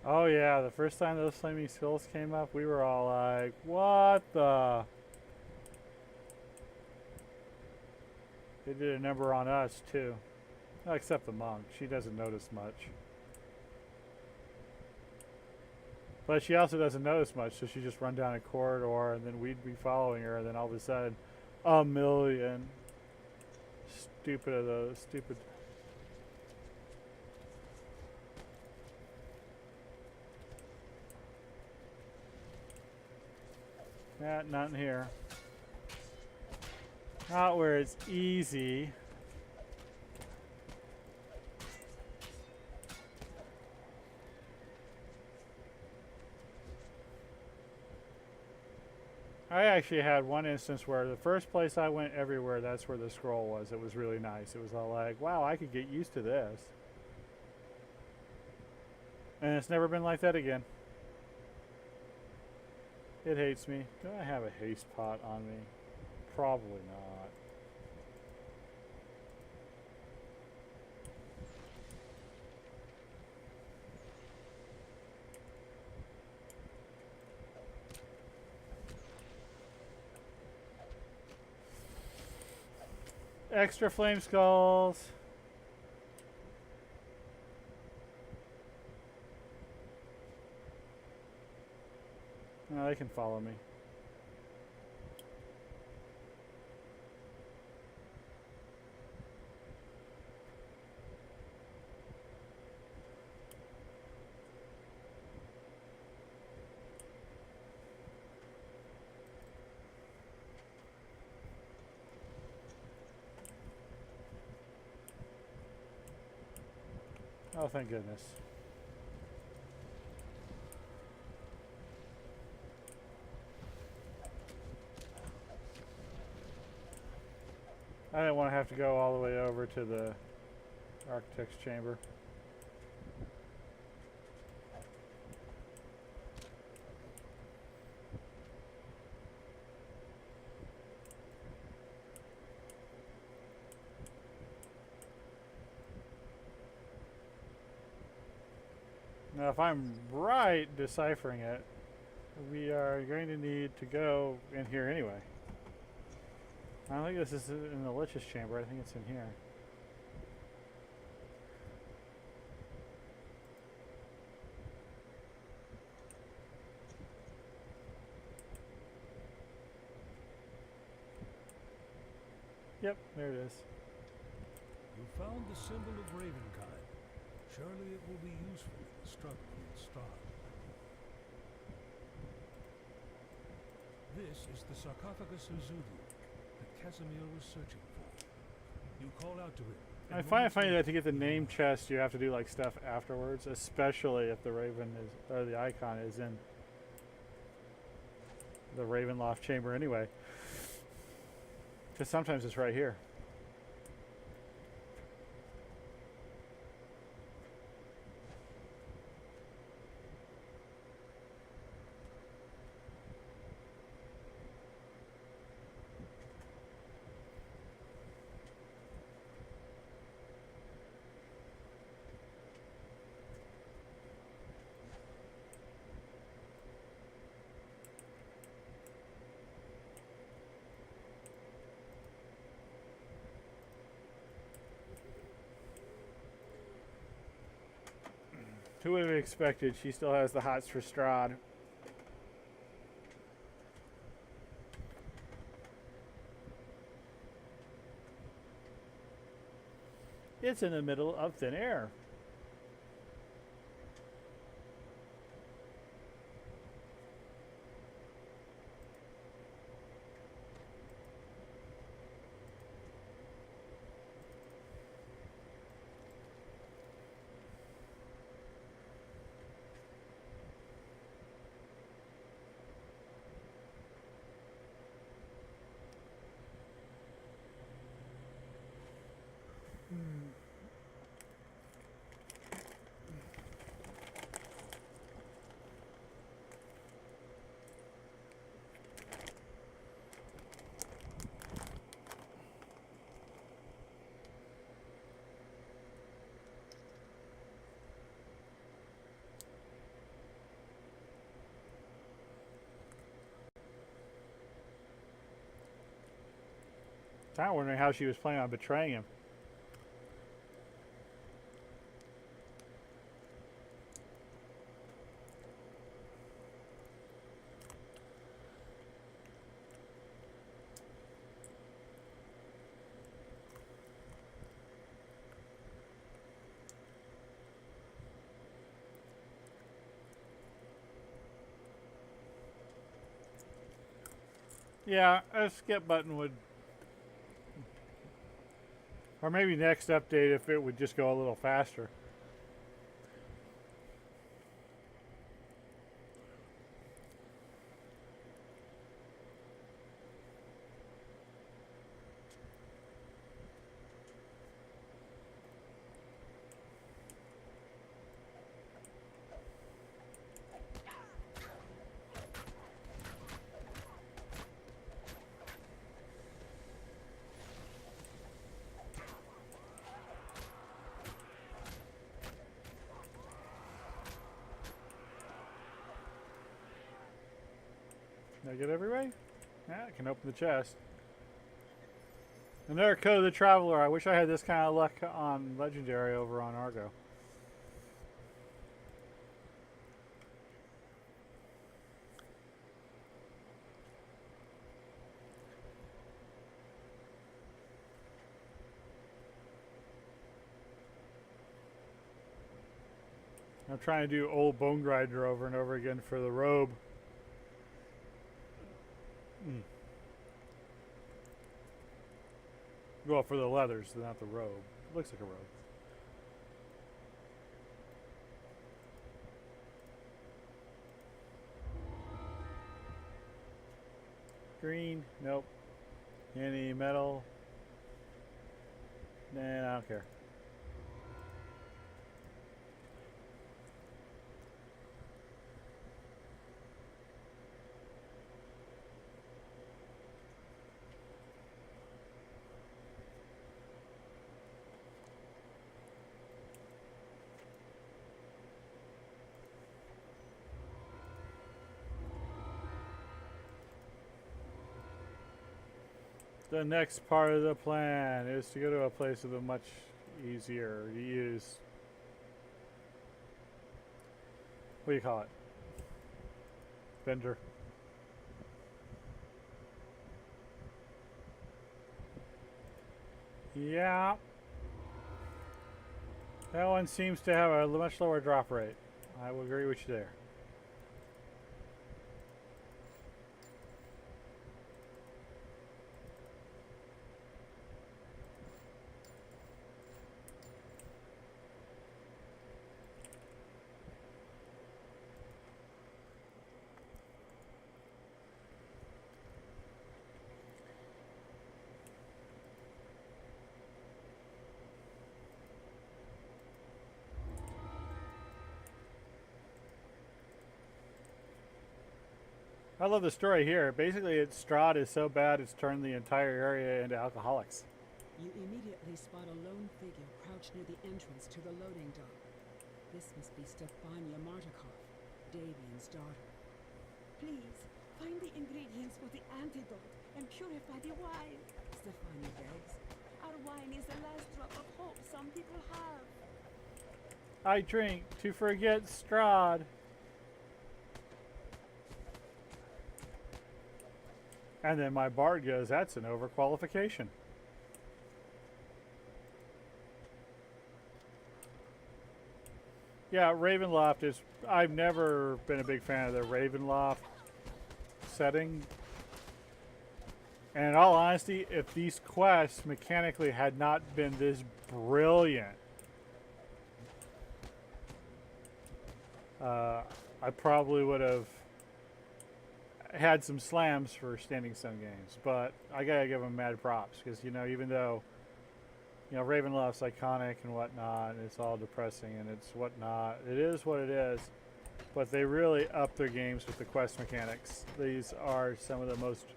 Oh yeah, the first time those flaming skulls came up, we were all like, what the? They did a number on us too. Well, except the monk. She doesn't notice much. But she also doesn't notice much, so she just run down a corridor and then we'd be following her, and then all of a sudden, a million stupid of those. Stupid. Not in here. Not where it's easy. I actually had one instance where the first place I went everywhere, that's where the scroll was. It was really nice. It was all like, wow, I could get used to this. And it's never been like that again. It hates me. Do I have a haste pot on me? Probably not. Extra flame skulls. No, they can follow me. Oh, thank goodness. I didn't want to have to go all the way over to the architect's chamber. Now, if I'm right deciphering it, we are going to need to go in here anyway. I don't think this is in the Lich's chamber. I think it's in here. Yep, there it is. You found the symbol of Ravenkind. Surely it will be useful in the struggle against Strahd. This is the sarcophagus of Zudu that Casimir was searching for. You call out to him. I find it funny that to get the name chest, you have to do like stuff afterwards, especially if the raven is, or the icon is in the Ravenloft chamber anyway. Because sometimes it's right here. Who would have expected? She still has the hots for Strahd. It's in the middle of thin air. I'm wondering how she was planning on betraying him. Yeah, a skip button would... Or maybe next update if it would just go a little faster. Did I get every way? Yeah, I can open the chest. Another Code of the Traveler. I wish I had this kind of luck on Legendary over on Argo. I'm trying to do old Bone Grinder over and over again for the robe. Well, for the leathers, not the robe. It looks like a robe. Green? Nope. Any metal? Nah, I don't care. The next part of the plan is to go to a place with a much easier to use. What do you call it? Vendor. Yeah. That one seems to have a much lower drop rate. I will agree with you there. I love the story here. Basically, its Strahd is so bad it's turned the entire area into alcoholics. You immediately spot a lone figure crouched near the entrance to the loading dock. This must be Stefania Martikov, Davian's daughter. Please, find the ingredients for the antidote and purify the wine. Stefania begs. Our wine is the last drop of hope some people have. I drink to forget Strahd. And then my bard goes, that's an overqualification. Yeah, Ravenloft is... I've never been a big fan of the Ravenloft setting. And in all honesty, if these quests mechanically had not been this brilliant, I probably would have had some slams for Standing Stone games, but I gotta give them mad props because, you know, even though, you know, Ravenloft's iconic and whatnot, and it's all depressing and it's whatnot, it is what it is, but they really up their games with the quest mechanics. These are some of the most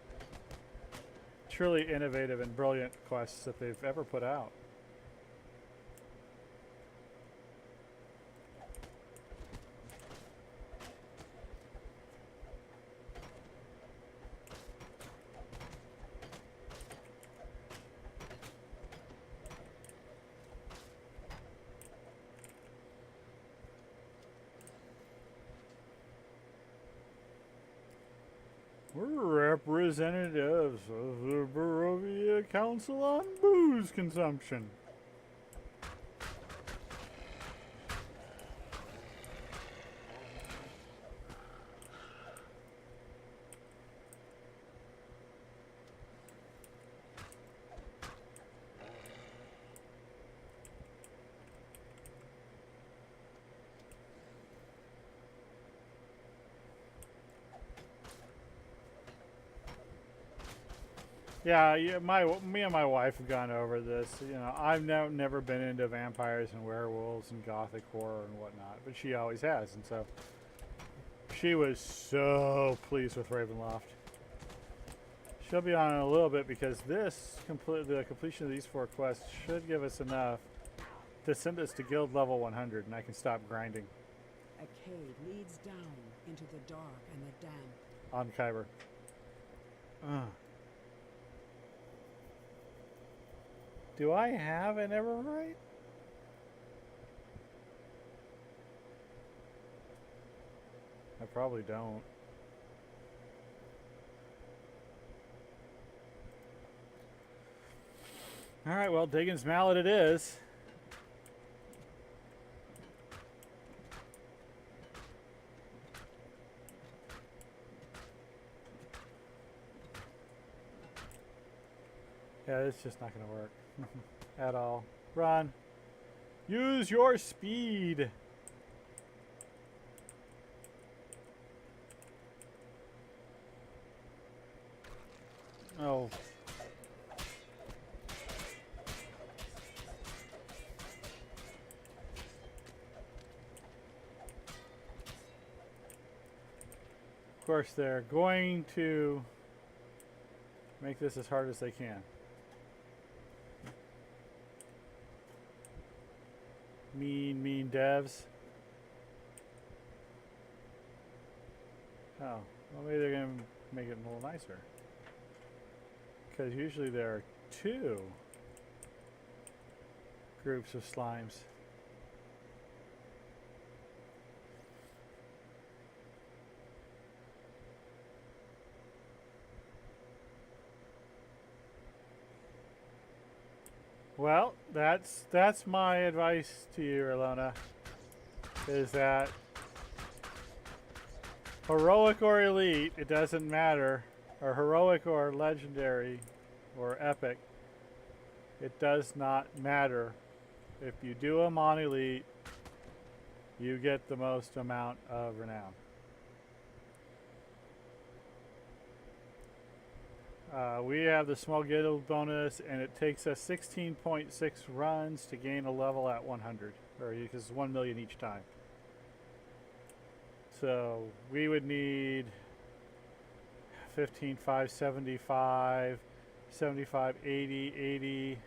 truly innovative and brilliant quests that they've ever put out. We're representatives of the Barovia Council on Booze Consumption. Yeah, me and my wife have gone over this. You know, I've never been into vampires and werewolves and gothic horror and whatnot, but she always has, and so she was so pleased with Ravenloft. She'll be on in a little bit because the completion of these 4 quests should give us enough to send us to guild level 100, and I can stop grinding. A cave leads down into the dark and the damp. On Khyber. Do I have an Everwrite? I probably don't. Alright, well, Dagon's Mallet it is. Yeah, it's just not going to work. At all. Run. Use your speed. Oh. Of course, they're going to make this as hard as they can. Mean devs. Oh, well, maybe they're going to make it a little nicer. Because usually there are 2 groups of slimes. Well, that's my advice to you, Ilona, is that heroic or elite, it doesn't matter, or heroic or legendary or epic, it does not matter. If you do them on elite, you get the most amount of renown. We have the small guild bonus, and it takes us 16.6 runs to gain a level at 100, or because it's 1 million each time. So we would need 15, 5, 75, 75, 80, 80.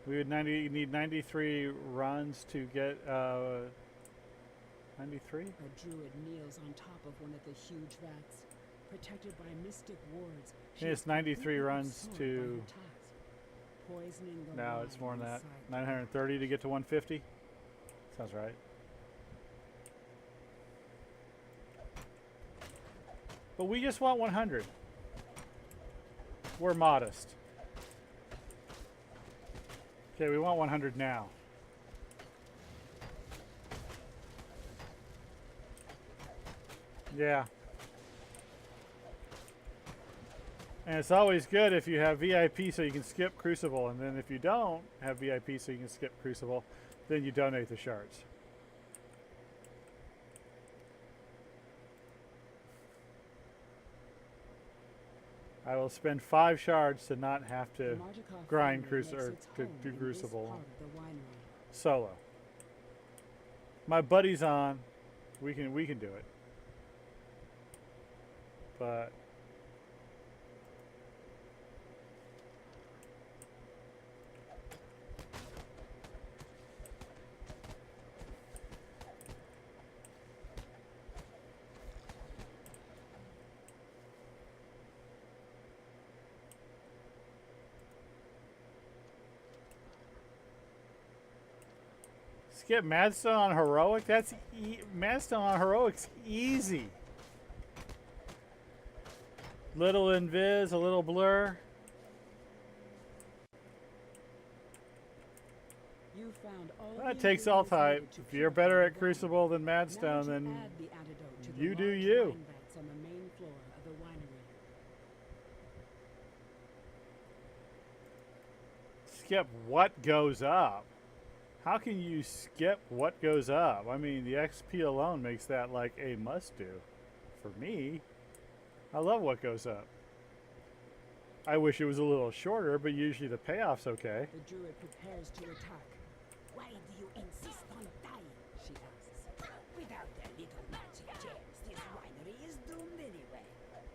We would need 93 runs to get 93? A druid kneels on top of one of the huge vats, protected by mystic wards. Yeah, it's 93 runs to... Poisoning the No, it's more than that. 930 to get to 150? Sounds right. But we just want 100. We're modest. Okay, we want 100 now. Yeah. And it's always good if you have VIP so you can skip Crucible, and then if you don't have VIP so you can skip Crucible, then you donate the shards. I will spend 5 shards to not have to grind to do Crucible solo. My buddy's on. We can do it. But skip Madstone on Heroic? That's Madstone on Heroic's easy. Little invis, a little blur. You found all That takes all type. If you're better at Crucible than Madstone, then you do you. On the main floor of the winery. Skip what goes up? How can you skip what goes up? I mean, the XP alone makes that like a must-do. For me, I love what goes up. I wish it was a little shorter, but usually the payoff's okay. The druid prepares to attack. Why do you insist on dying? She asks. Without their little magic gems, this winery is doomed anyway.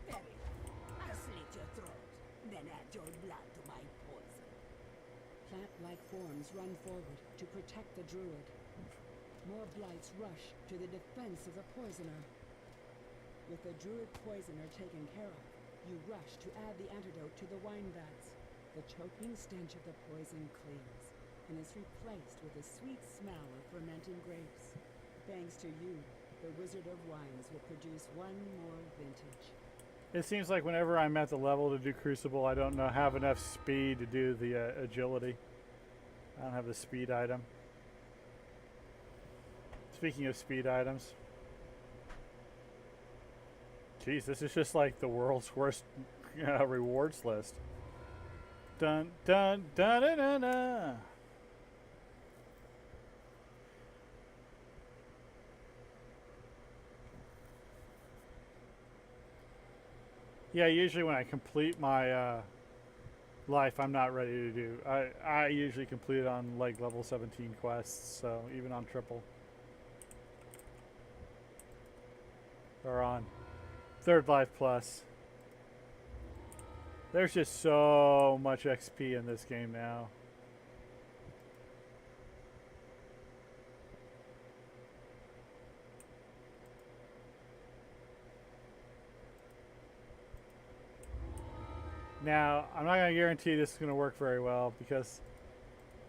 Very well. I'll slit your throat, then add your blood to my poison. Plant-like forms run forward to protect the druid. More blights rush to the defense of the poisoner. With the druid poisoner taken care of, you rush to add the antidote to the wine vats. The choking stench of the poison clears and is replaced with a sweet smell of fermenting grapes. Thanks to you, the Wizard of Wines will produce one more vintage. It seems like whenever I'm at the level to do Crucible, I don't have enough speed to do the agility. I don't have the speed item. Speaking of speed items. Jeez, this is just like the world's worst rewards list. Dun dun dun dun dun. Dun. Yeah, usually when I complete my life, I'm not ready to do. I usually complete it on like level 17 quests, so even on triple. Or on third life plus. There's just so much XP in this game now. Now, I'm not going to guarantee this is going to work very well because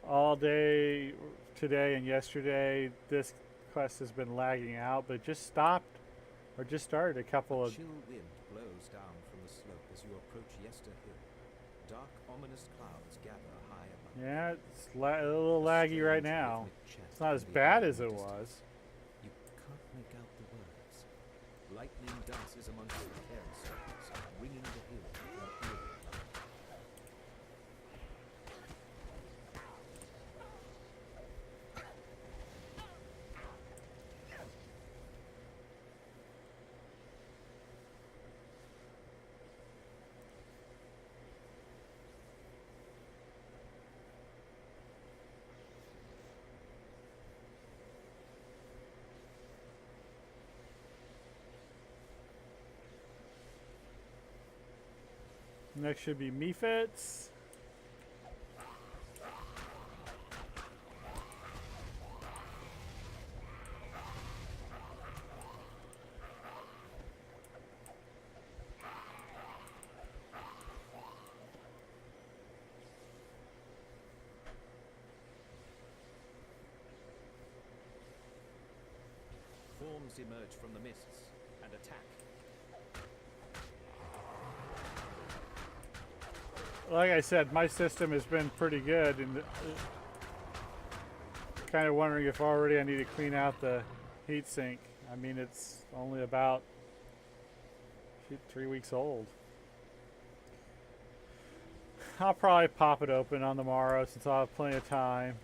all day today and yesterday this quest has been lagging out, but it just stopped or just started a couple of... Chill wind blows down from the slope as you approach Yester Hill. Dark, ominous clouds gather high above. Yeah, it's a little laggy right now. It's not as bad as it was. You can't make out the words. Lightning dances amongst the terrace circles, ringing the hill with an eerie cloud. Next should be Mephits. Forms emerge from the mists and attack. Like I said, my system has been pretty good, and kind of wondering if already I need to clean out the heatsink. I mean, it's only about 3 weeks old. I'll probably pop it open on the morrow since I'll have plenty of time,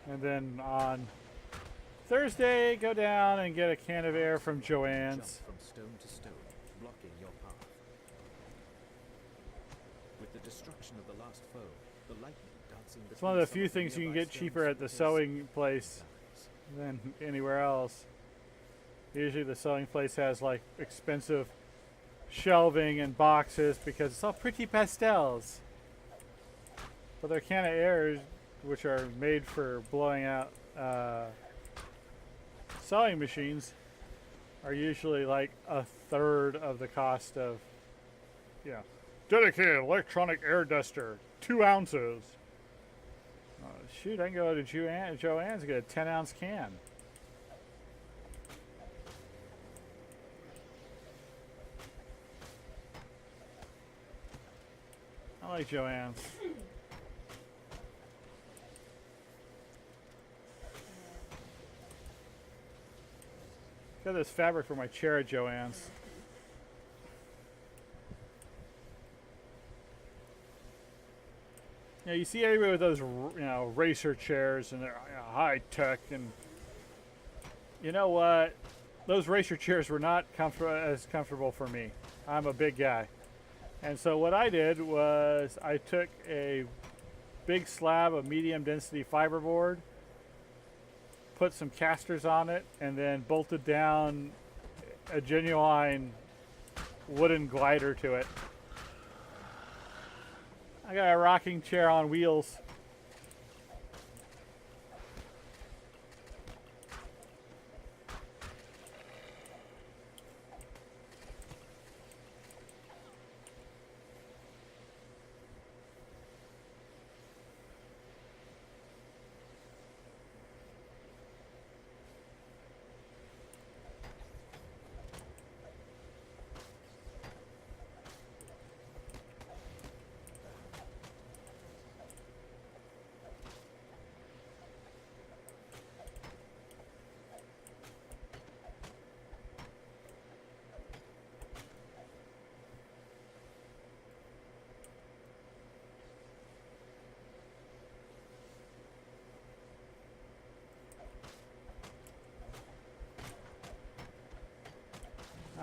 and then on Thursday go down and get a can of air from Joanne's. Jump from stone to stone, blocking your path. With the destruction of the last foe, the lightning dancing. It's one of the few things you can get cheaper at the sewing place than anywhere else. Usually the sewing place has like expensive shelving and boxes because it's all pretty pastels. But their can of airs, which are made for blowing out sewing machines, are usually like a third of the cost of, dedicated electronic air duster, 2 ounces. Shoot, I can go to Joanne's and get a 10-ounce can. I like Joanne's. Got this fabric for my chair at Joanne's. Yeah, you see everybody with those, racer chairs, and they're high tech, and you know what? Those racer chairs were not as comfortable for me. I'm a big guy, and so what I did was I took a big slab of medium density fiberboard, put some casters on it, and then bolted down a genuine wooden glider to it. I got a rocking chair on wheels.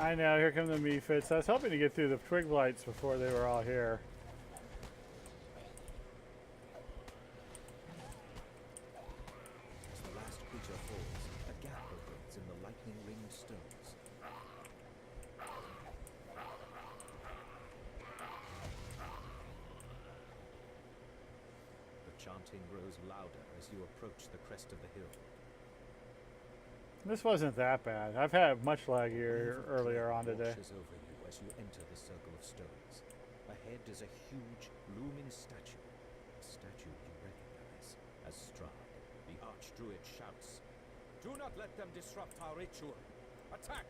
I know, here come the Mephits. I was hoping to get through the twig blights before they were all here. As the last creature falls, a gap opens in the lightning-ringed stones. The chanting grows louder as you approach the crest of the hill. This wasn't that bad. I've had much laggier earlier on today. Washes over you as you enter the circle of stones. Ahead is a huge, looming statue. A statue you recognize as Strahd. The Archdruid shouts, "Do not let them disrupt our ritual! Attack!"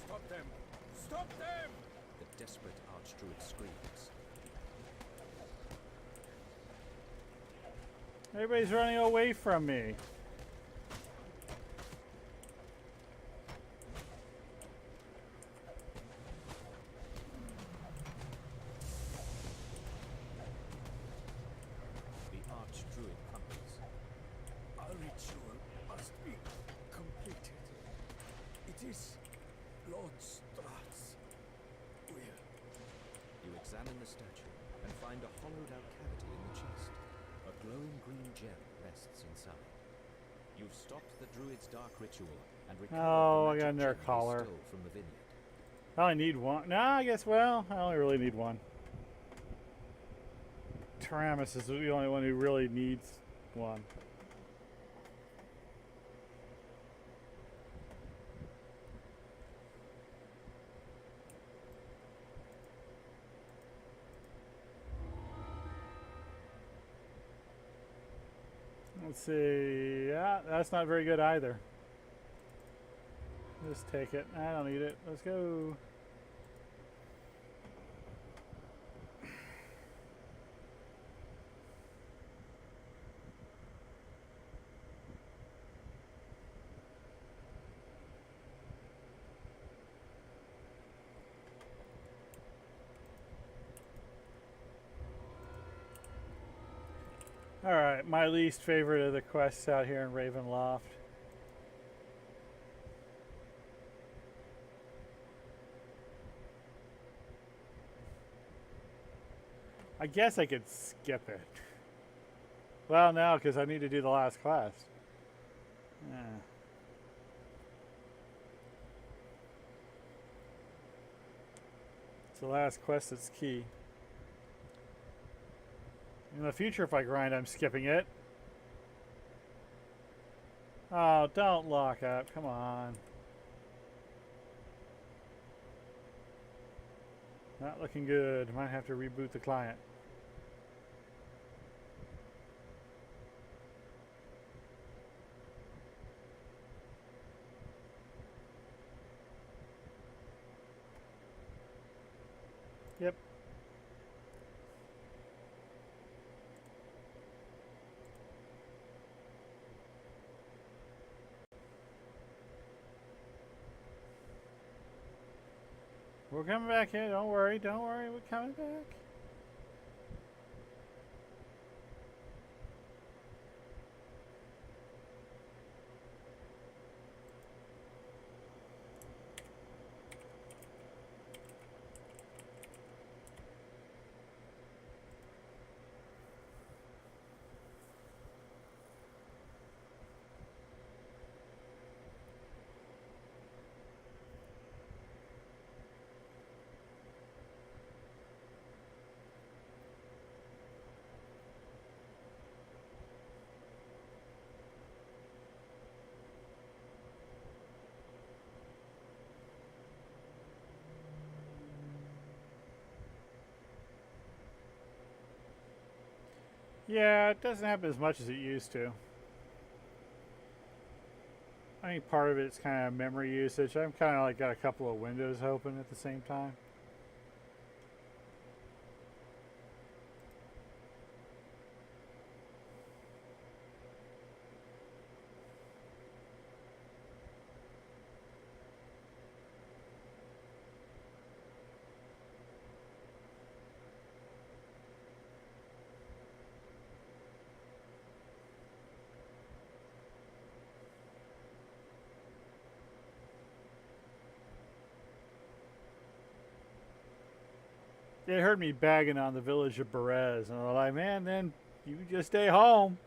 Stop them! Stop them! The desperate Archdruid screams. Everybody's running away from me. The Archdruid comes. Our ritual must be completed. It is Lord Strahd's will. You examine the statue and find a hollowed-out cavity in the chest. A glowing green gem rests inside. You've stopped the druid's dark ritual and recovered Oh, I the got magic another gem they collar. stole from the vineyard. I only need one. No, I guess, well, I only really need one. Taramis is the only one who really needs one. Let's see. Yeah, that's not very good either. Just take it. I don't need it. Let's go. Alright, my least favorite of the quests out here in Ravenloft. I guess I could skip it. Well, no, because I need to do the last class. Yeah. It's the last quest that's key. In the future, if I grind, I'm skipping it. Oh, don't lock up. Come on. Not looking good. Might have to reboot the client. Yep. We're coming back here. Don't worry. Don't worry. We're coming back. Yeah, it doesn't happen as much as it used to. I think part of it's kind of memory usage. I'm kind of like got a couple of windows open at the same time. They heard me bagging on the village of Berez, and they're like, man, then you just stay home.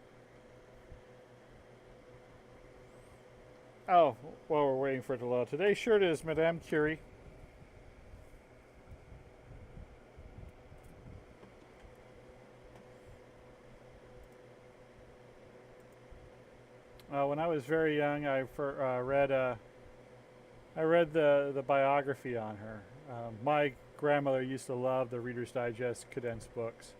Oh, while we're waiting for it to load. Today's shirt is Madame Curie. When I was very young, I read the biography on her. My grandmother used to love the Reader's Digest condensed books,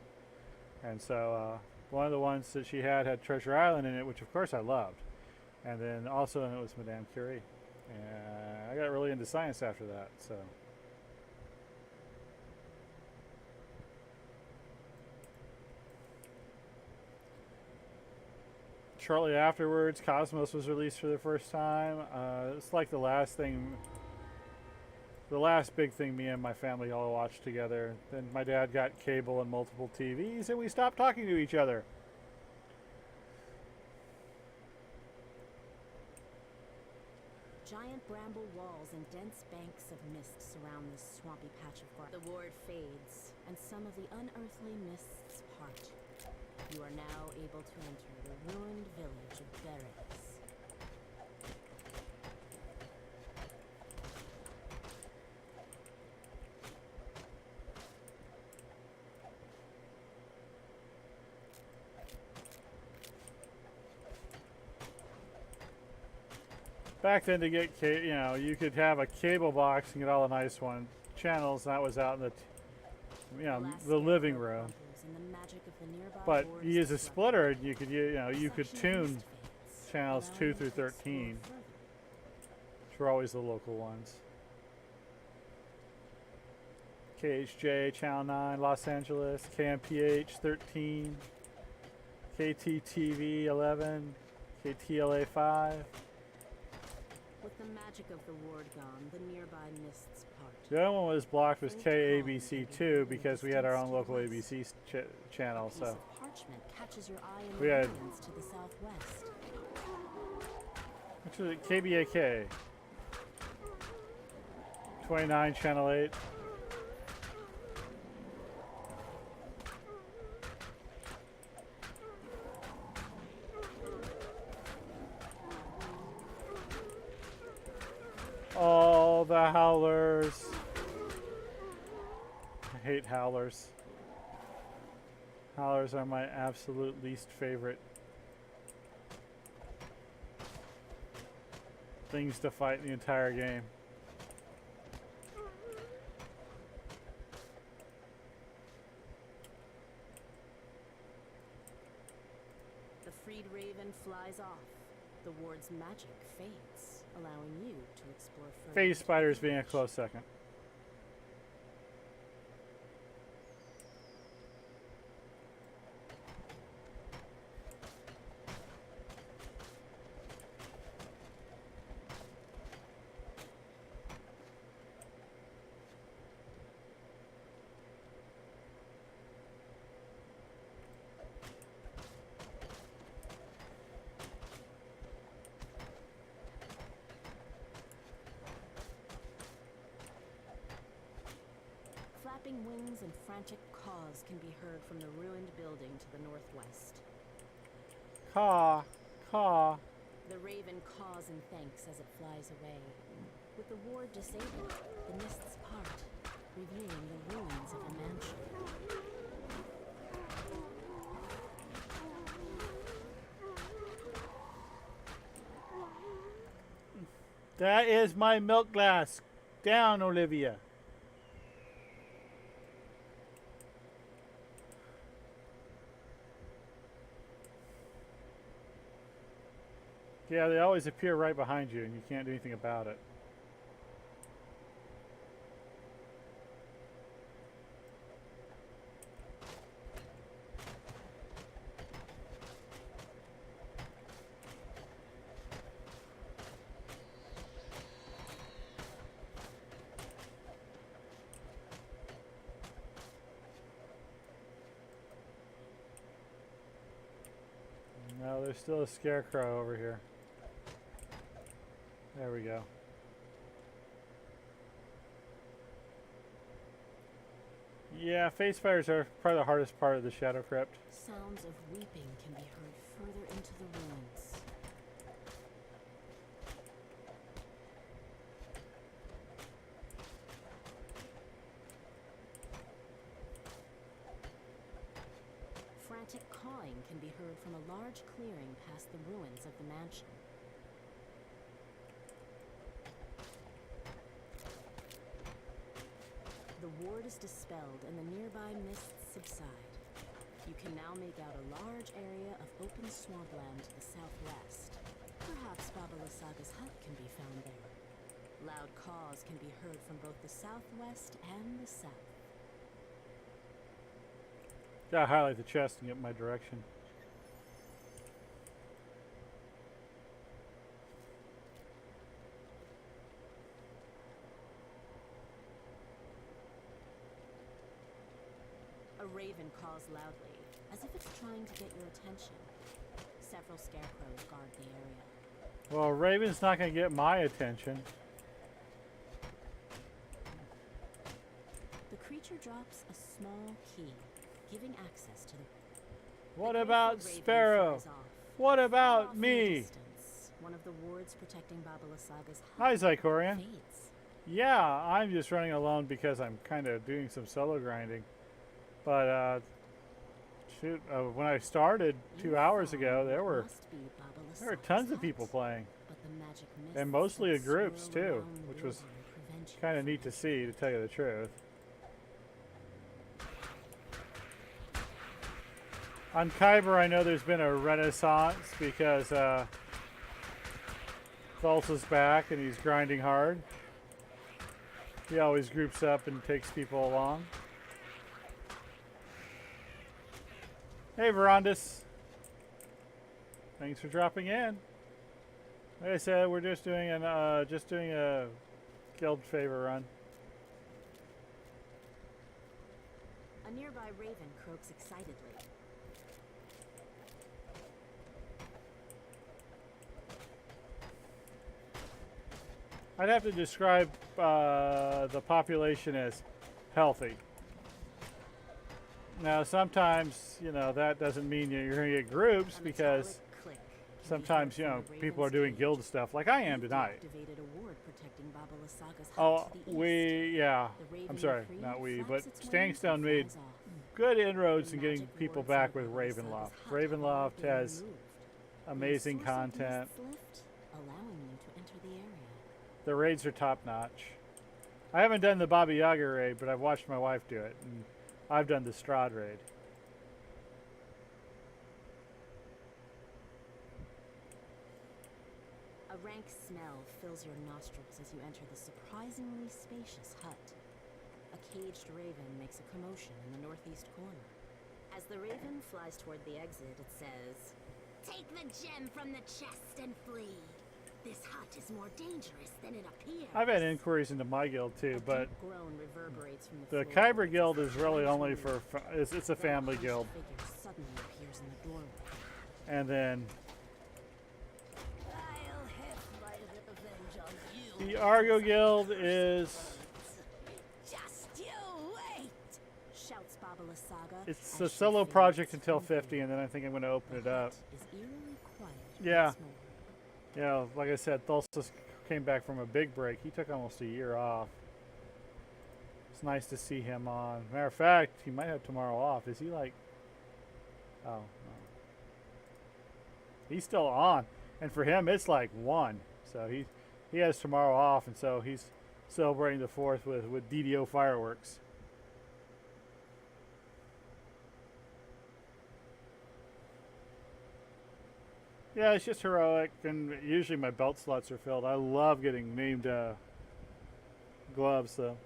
and so one of the ones that she had Treasure Island in it, which of course I loved, and then also it was Madame Curie, and I got really into science after that. So. Shortly afterwards, Cosmos was released for the first time. It's like the last big thing me and my family all watched together. Then my dad got cable and multiple TVs, and we stopped talking to each other. Giant bramble walls and dense banks of mist surround this swampy patch of grass. The ward fades, and some of the unearthly mists part. You are now able to enter the ruined village of Berez. Back then, to get you could have a cable box and get all the nice channels. That was out in the living room. But you use a splitter, and you could tune channels 2 through 13, which were always the local ones. KHJ channel 9, Los Angeles, KMPH 13, KTTV 11, KTLA 5. With the magic of the ward gone, the nearby mists part. The other one was blocked was KABC2 because we had our own local ABC channel. So Parchment catches your eye in we the had ruins to the southwest. which was it? KBAK 29 channel 8. All the howlers. I hate howlers. Howlers are my absolute least favorite things to fight in the entire game. The freed raven flies off. The ward's magic fades, allowing you to explore further. Phase spiders being a close second. Flapping wings and frantic caws can be heard from the ruined building to the northwest. Caw, caw. The raven caws in thanks as it flies away. With the ward disabled, the mists part, revealing the ruins of a mansion. That is my milk glass. Down, Olivia. Yeah, they always appear right behind you, and you can't do anything about it. No, there's still a scarecrow over here. There we go. Yeah, face fires are probably the hardest part of the Shadow Crypt. Sounds of weeping can be heard further into the ruins. Frantic cawing can be heard from a large clearing past the ruins of the mansion. The ward is dispelled and the nearby mists subside. You can now make out a large area of open swampland to the southwest. Perhaps Baba Lysaga's hut can be found there. Loud caws can be heard from both the southwest and the south. Gotta highlight the chest and get my direction. A raven caws loudly, as if it's trying to get your attention. Several scarecrows guard the area. Well, Raven's not gonna get my attention. The creature drops a small key, giving access to the... What The about grateful raven Sparrow? flies off. What Far about off in the me? distance, one of the wards protecting Baba Lysaga's Hi, hut Zycorian. fades. Yeah, I'm just running alone because I'm kind of doing some solo grinding. But shoot, when I started 2 hours ago, there were tons of people playing, and mostly in groups too, which was kind of neat to see, to tell you the truth. On Khyber, I know there's been a renaissance because Thulsa's back and he's grinding hard. He always groups up and takes people along. Hey, Verondis. Thanks for dropping in. Like I said, we're just doing a guild favor run. A nearby raven croaks excitedly. I'd have to describe the population as healthy. Now, sometimes, you know, that doesn't mean you're going to get groups because sometimes, you know, people are doing guild stuff like I am tonight. Oh, I'm sorry, not we, but Stangstone made good inroads in getting people back with Ravenloft. Ravenloft has amazing content. The raids are top notch. I haven't done the Baba Yaga raid, but I've watched my wife do it, and I've done the Strahd raid. A rank smell fills your nostrils as you enter the surprisingly spacious hut. A caged raven makes a commotion in the northeast corner. As the raven flies toward the exit, it says, Take the gem from the chest and flee. This hut is more dangerous than it appears. I've had inquiries into my guild too, but groan reverberates from the floor. Khyber guild is really only for, it's a family guild. Figure suddenly appears in the doorway. And then I'll have my revenge on you. the Argo guild is, Just you wait. Shouts Baba Lysaga. it's as a she solo fades project until from view. 50, and then I think I'm going to open it The up. hut is eerily quiet Yeah. once more. Yeah, like I said, Thulsa came back from a big break. He took almost a year off. It's nice to see him on. Matter of fact, he might have tomorrow off. Is he like... Oh, no. He's still on. And for him, it's like 1. So he has tomorrow off, and so he's celebrating the 4th with DDO fireworks. Yeah, it's just heroic, and usually my belt slots are filled. I love getting named gloves, though.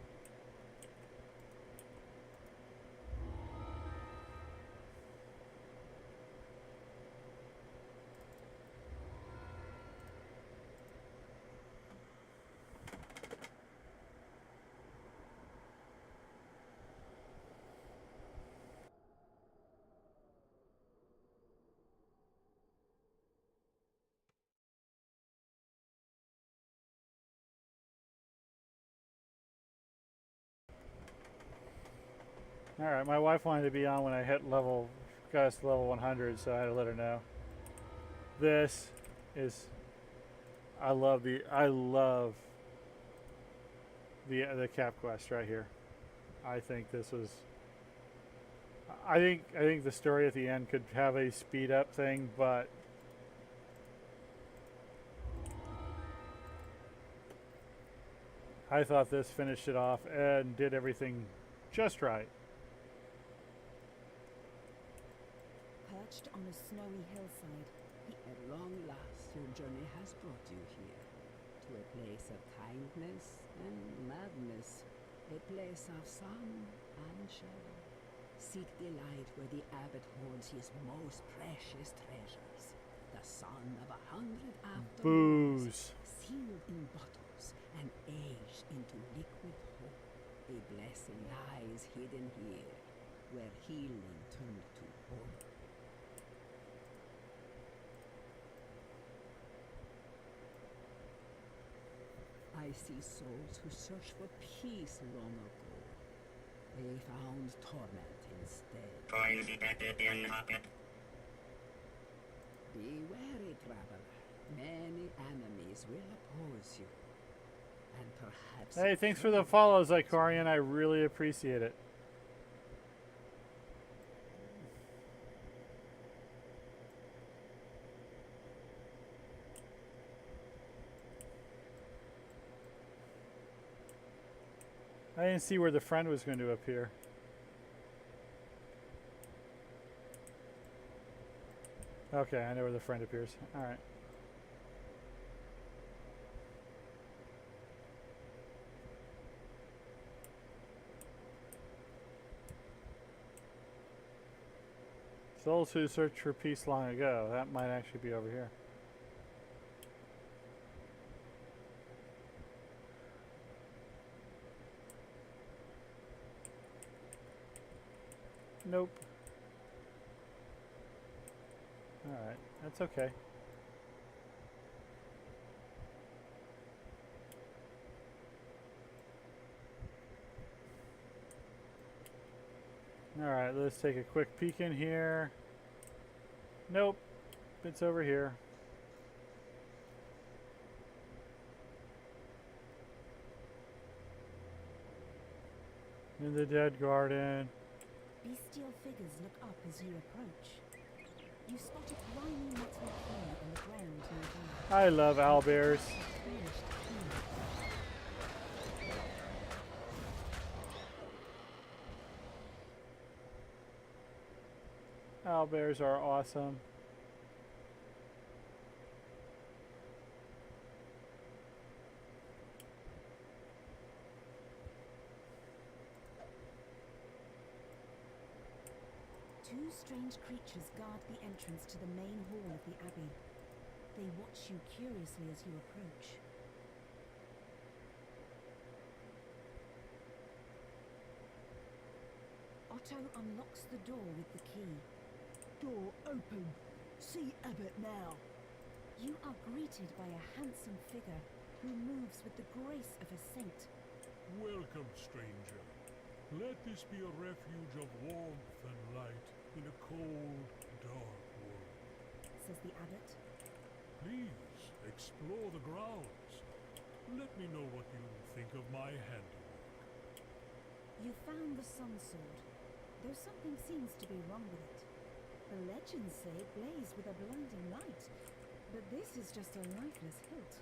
Alright, my wife wanted to be on when I hit got us to level 100, so I had to let her know. This is, I love the cap quest right here. I think this was, I think the story at the end could have a speed up thing, but I thought this finished it off and did everything just right. Perched on a snowy hillside, at long last your journey has brought you here, to a place of kindness and madness, a place of sun and shadow. Seek delight where the abbot holds his most precious treasures, the son of 100 afternoons, sealed in bottles and aged into liquid hope. A blessing lies hidden here, where healing turned to horror. I see souls who searched for peace long ago. They found torment instead. Be wary, traveler. Many enemies will oppose you. And perhaps... Hey, thanks for the follow, Zycorian. I really appreciate it. I didn't see where the friend was going to appear. Okay, I know where the friend appears. Alright. Souls who searched for peace long ago. That might actually be over here. Nope. Alright, that's okay. Alright, let's take a quick peek in here. Nope, it's over here. In the dead garden. Bestial figures look up as you approach. You spot a grimy metal key on the ground nearby. I love owlbears. Owlbears are awesome. Two strange creatures guard the entrance to the main hall of the abbey. They watch you curiously as you approach. Otto unlocks the door with the key. Door open. See Abbot now. You are greeted by a handsome figure who moves with the grace of a saint. Welcome, stranger. Let this be a refuge of warmth and light in a cold, dark world. Says the abbot. Please, explore the grounds. Let me know what you think of my handiwork. You found the sun sword, though something seems to be wrong with it. The legends say it blazed with a blinding light, but this is just a lifeless hilt.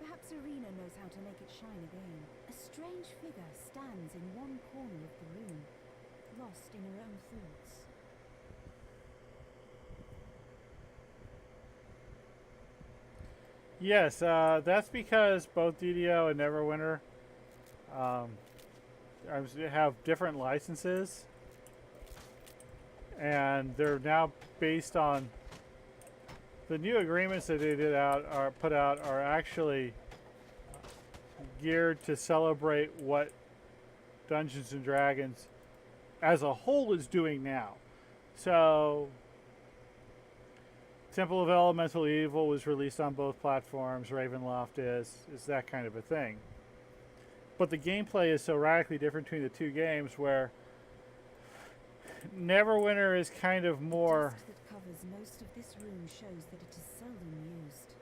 Perhaps Irina knows how to make it shine again. A strange figure stands in one corner of the room, lost in her own thoughts. Yes, that's because both DDO and Neverwinter have different licenses, and they're now based on the new agreements that they put out are actually geared to celebrate what Dungeons and Dragons as a whole is doing now. So Temple of Elemental Evil was released on both platforms. Ravenloft is that kind of a thing. But the gameplay is so radically different between the two games, where Neverwinter is kind of more. The dust that covers most of this room shows that it is seldom used.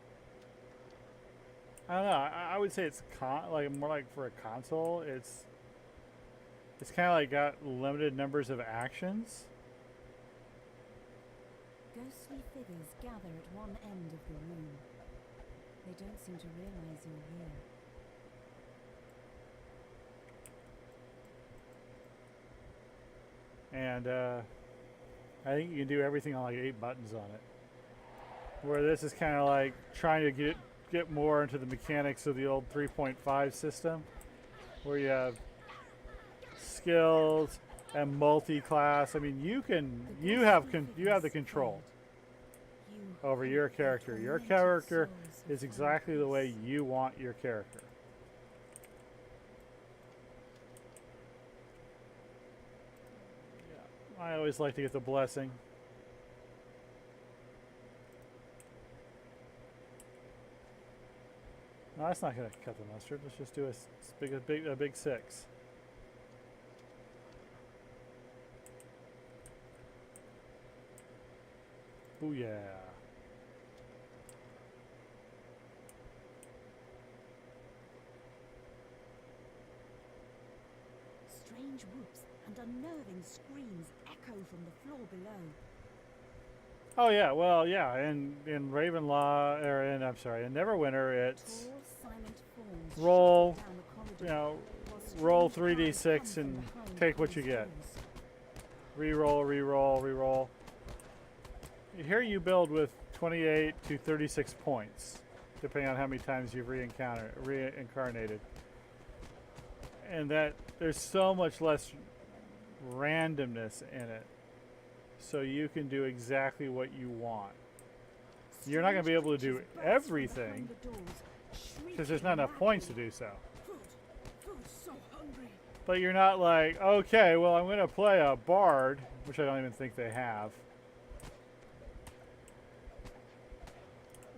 I don't know. I would say it's like more like for a console. It's kind of like got limited numbers of actions. Ghostly figures gather at one end of the room. They don't seem to realize you're here. And I think you can do everything on like 8 buttons on it. Where this is kind of like trying to get more into the mechanics of the old 3.5 system, where you have skills and multi-class. I mean, you have the control over your character. Your character is exactly the way you want your character. Yeah, I always like to get the blessing. No, that's not going to cut the mustard. Let's just do a big 6. Booyah. Strange whoops and unnerving screams echo from the floor below. Oh yeah, well yeah, in Ravenlaw in Neverwinter it's Tall, silent forms roll, shuffle down the you corridor, know, while roll strange cries 3d6 come from and behind take what you closed get. doors. Reroll, reroll, reroll. Here you build with 28 to 36 points, depending on how many times you've reincarnated. And that there's so much less randomness in it. So you can do exactly what you want. You're not going to be able to do everything because there's not enough points to do so. But you're not like, okay, well, I'm going to play a bard, which I don't even think they have.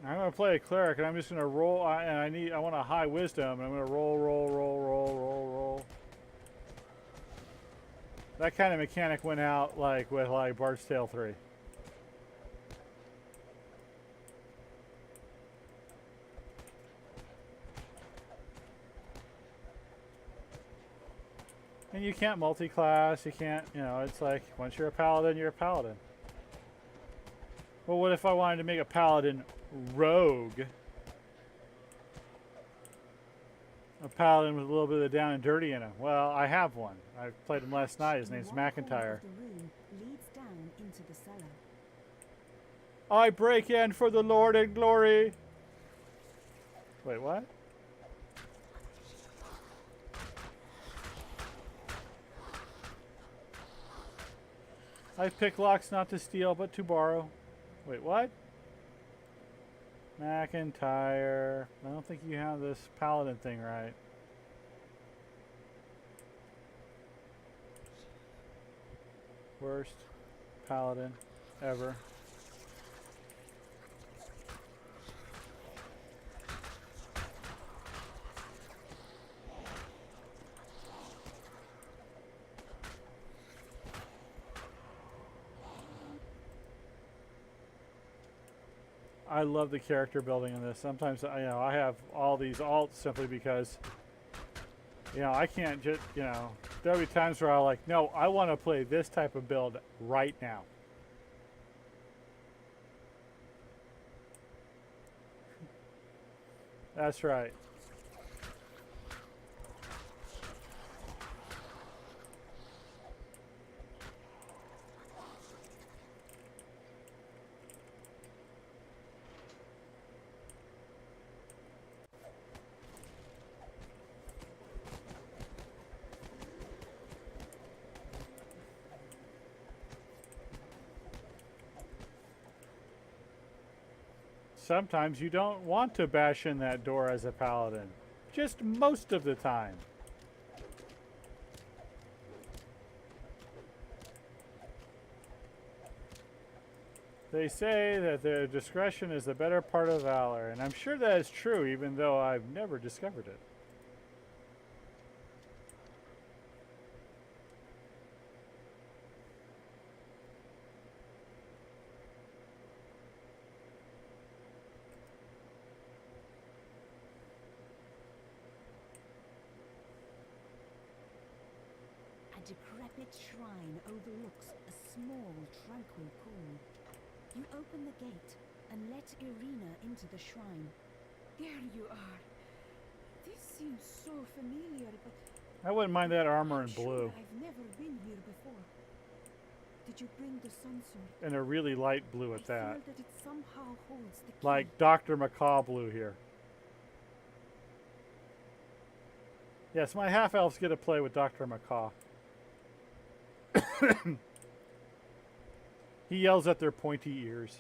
I'm going to play a cleric, and I'm just going to roll, and I want a high wisdom, and I'm going to roll. That kind of mechanic went out like with like Bard's Tale 3. And you can't multi-class, you can't, it's like once you're a paladin, you're a paladin. Well, what if I wanted to make a paladin rogue? A paladin with a little bit of the down and dirty in him. Well, I have one. I played him last night. His name's McIntyre. I break in for the Lord in glory. Wait, what? I pick locks not to steal, but to borrow. Wait, what? McIntyre. I don't think you have this paladin thing right. Worst paladin ever. I love the character building in this. Sometimes I have all these alts simply because I can't just there'll be times where I'll like, no, I want to play this type of build right now. That's right. Sometimes you don't want to bash in that door as a paladin. Just most of the time. They say that the discretion is the better part of valor, and I'm sure that is true, even though I've never discovered it. decrepit shrine overlooks a small, tranquil pool. You open the gate and let Irina into the shrine. There you are. This seems so familiar, but I wouldn't mind that armor in I'm sure blue I've never been here before. Did you bring the sun sword? and a really light blue at I that. feel that it somehow holds the key. Like Dr. Macaw blue here. Yes, my half-elves get to play with Dr. Macaw. He yells at their pointy ears.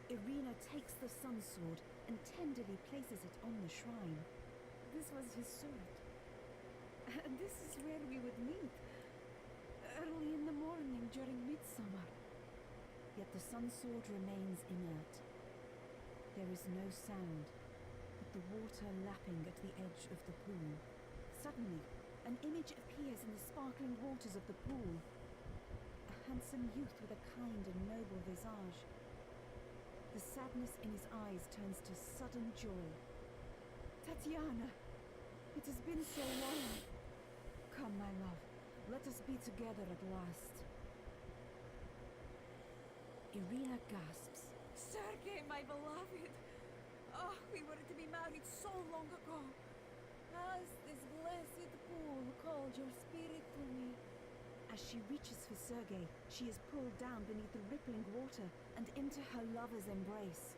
Irina takes the sun sword and tenderly places it on the shrine. This was his sword. And this is where we would meet. Early in the morning during midsummer. Yet the sun sword remains inert. There is no sound, but the water lapping at the edge of the pool. Suddenly, an image appears in the sparkling waters of the pool. A handsome youth with a kind and noble visage. The sadness in his eyes turns to sudden joy. Tatiana, it has been so long. Come, my love, let us be together at last. Irina gasps. Sergei, my beloved! Oh, we were to be married so long ago. Has this blessed pool called your spirit to me? As she reaches for Sergei, she is pulled down beneath the rippling water and into her lover's embrace.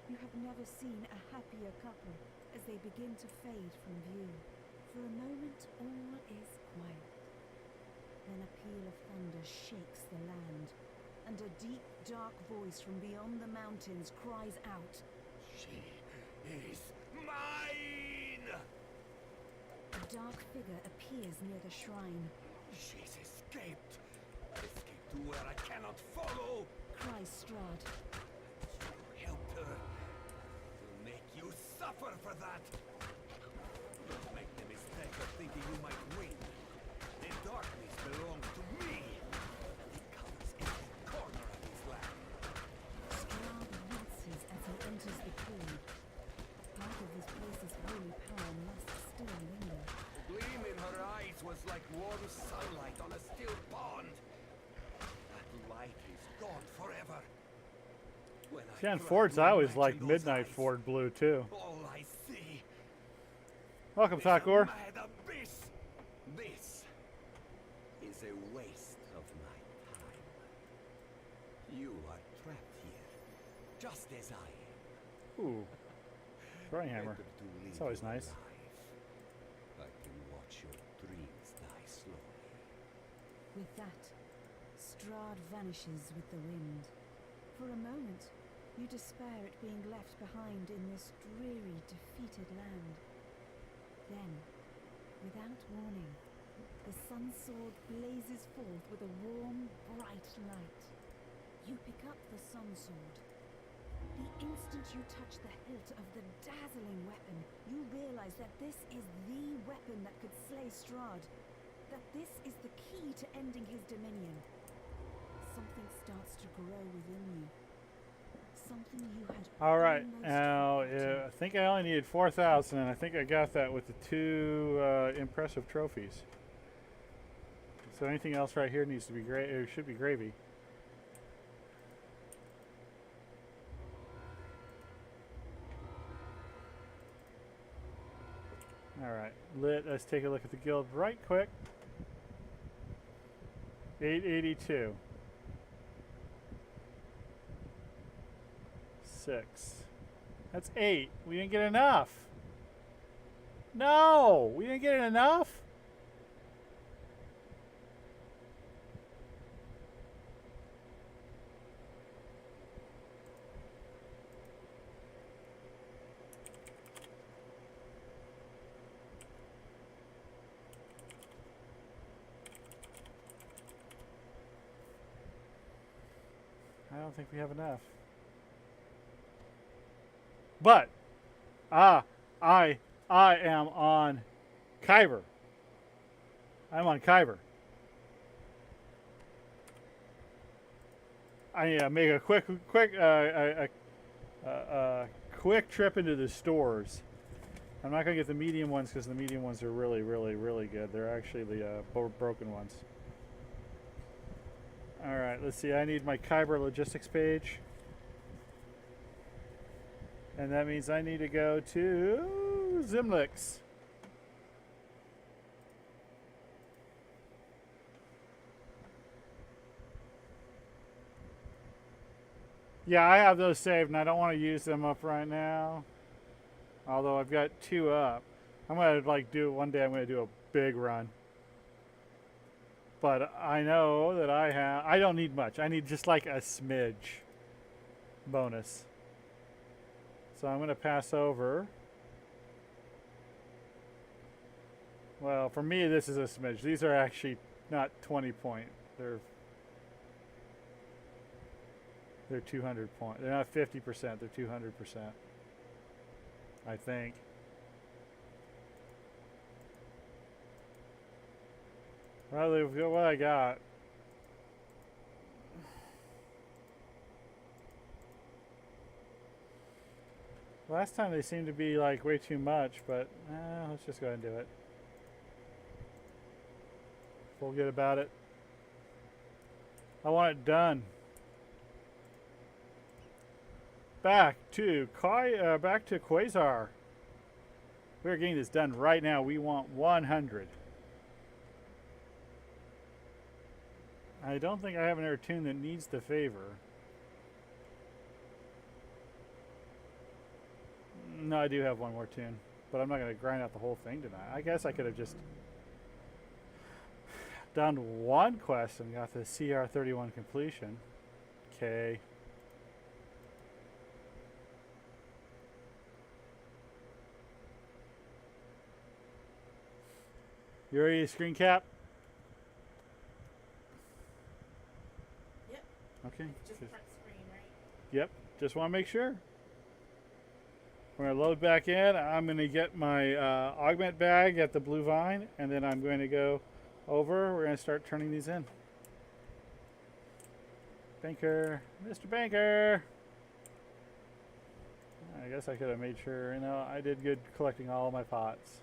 You have never seen a happier couple as they begin to fade from view. For a moment, all is quiet. Then a peal of thunder shakes the land, and a deep, dark voice from beyond the mountains cries out, She is mine! A dark figure appears near the shrine. She's escaped! Escaped to where I cannot follow! Cries Strahd. You helped her. Will make you suffer for that! Don't make the mistake of thinking you might win. The darkness belongs to me! And it covers every corner of this land. Strahd winces as he enters the pool. Part of this place's holy power must still linger. The gleam in her eyes was like warm sunlight on a still pond. That light is gone forever. When I See, on try Fords, to I always imagine liked those Midnight eyes, Ford blue too. all I see Welcome, is a Takor. mad abyss. This is a waste of my time. You are trapped here, just as I am. Ooh, throwing hammer. Better to leave It's always you nice. alive. I can watch your dreams die slowly. With that, Strahd vanishes with the wind. For a moment, you despair at being left behind in this dreary, defeated land. Then, without warning, the sun sword blazes forth with a warm, bright light. You pick up the sun sword. The instant you touch the hilt of the dazzling weapon, you realize that this is the weapon that could slay Strahd. That this is the key to ending his dominion. Something starts to grow within you. Something you had All right, almost now forgotten. I think I only needed 4,000, and I think I got that with the 2 impressive trophies. So anything else right here needs to be great. It should be gravy. All right, let's take a look at the guild right quick. 882. 6. That's 8. We didn't get enough. No, we didn't get enough. I don't think we have enough. But I am on Khyber. I'm on Khyber. I need to make a quick trip into the stores. I'm not gonna get the medium ones because the medium ones are really good. They're actually the broken ones. All right, let's see. I need my Khyber logistics page, and that means I need to go to Zimlix. Yeah, I have those saved, and I don't want to use them up right now. Although I've got 2 up. I'm gonna one day. I'm gonna do a big run. But I know that I don't need much. I need just like a smidge bonus. So I'm gonna pass over. Well, for me, this is a smidge. These are actually not 20 point. They're 200 point. They're not 50%. They're 200%. I think. Well, they've got what I got. Last time they seemed to be like way too much, but let's just go ahead and do it. Feel good about it. I want it done. Back to Quasar. We're getting this done right now. We want 100. I don't think I have another tune that needs the favor. No, I do have one more tune, but I'm not going to grind out the whole thing tonight. I guess I could have just done one quest and got the CR31 completion. Okay. You ready to screen cap? Yep. Okay. Just front screen, right? Yep. Just want to make sure. We're going to load back in. I'm going to get my augment bag at the Blue Vine, and then I'm going to go over. We're going to start turning these in. Banker. Mr. Banker. I guess I could have made sure. I did good collecting all my pots.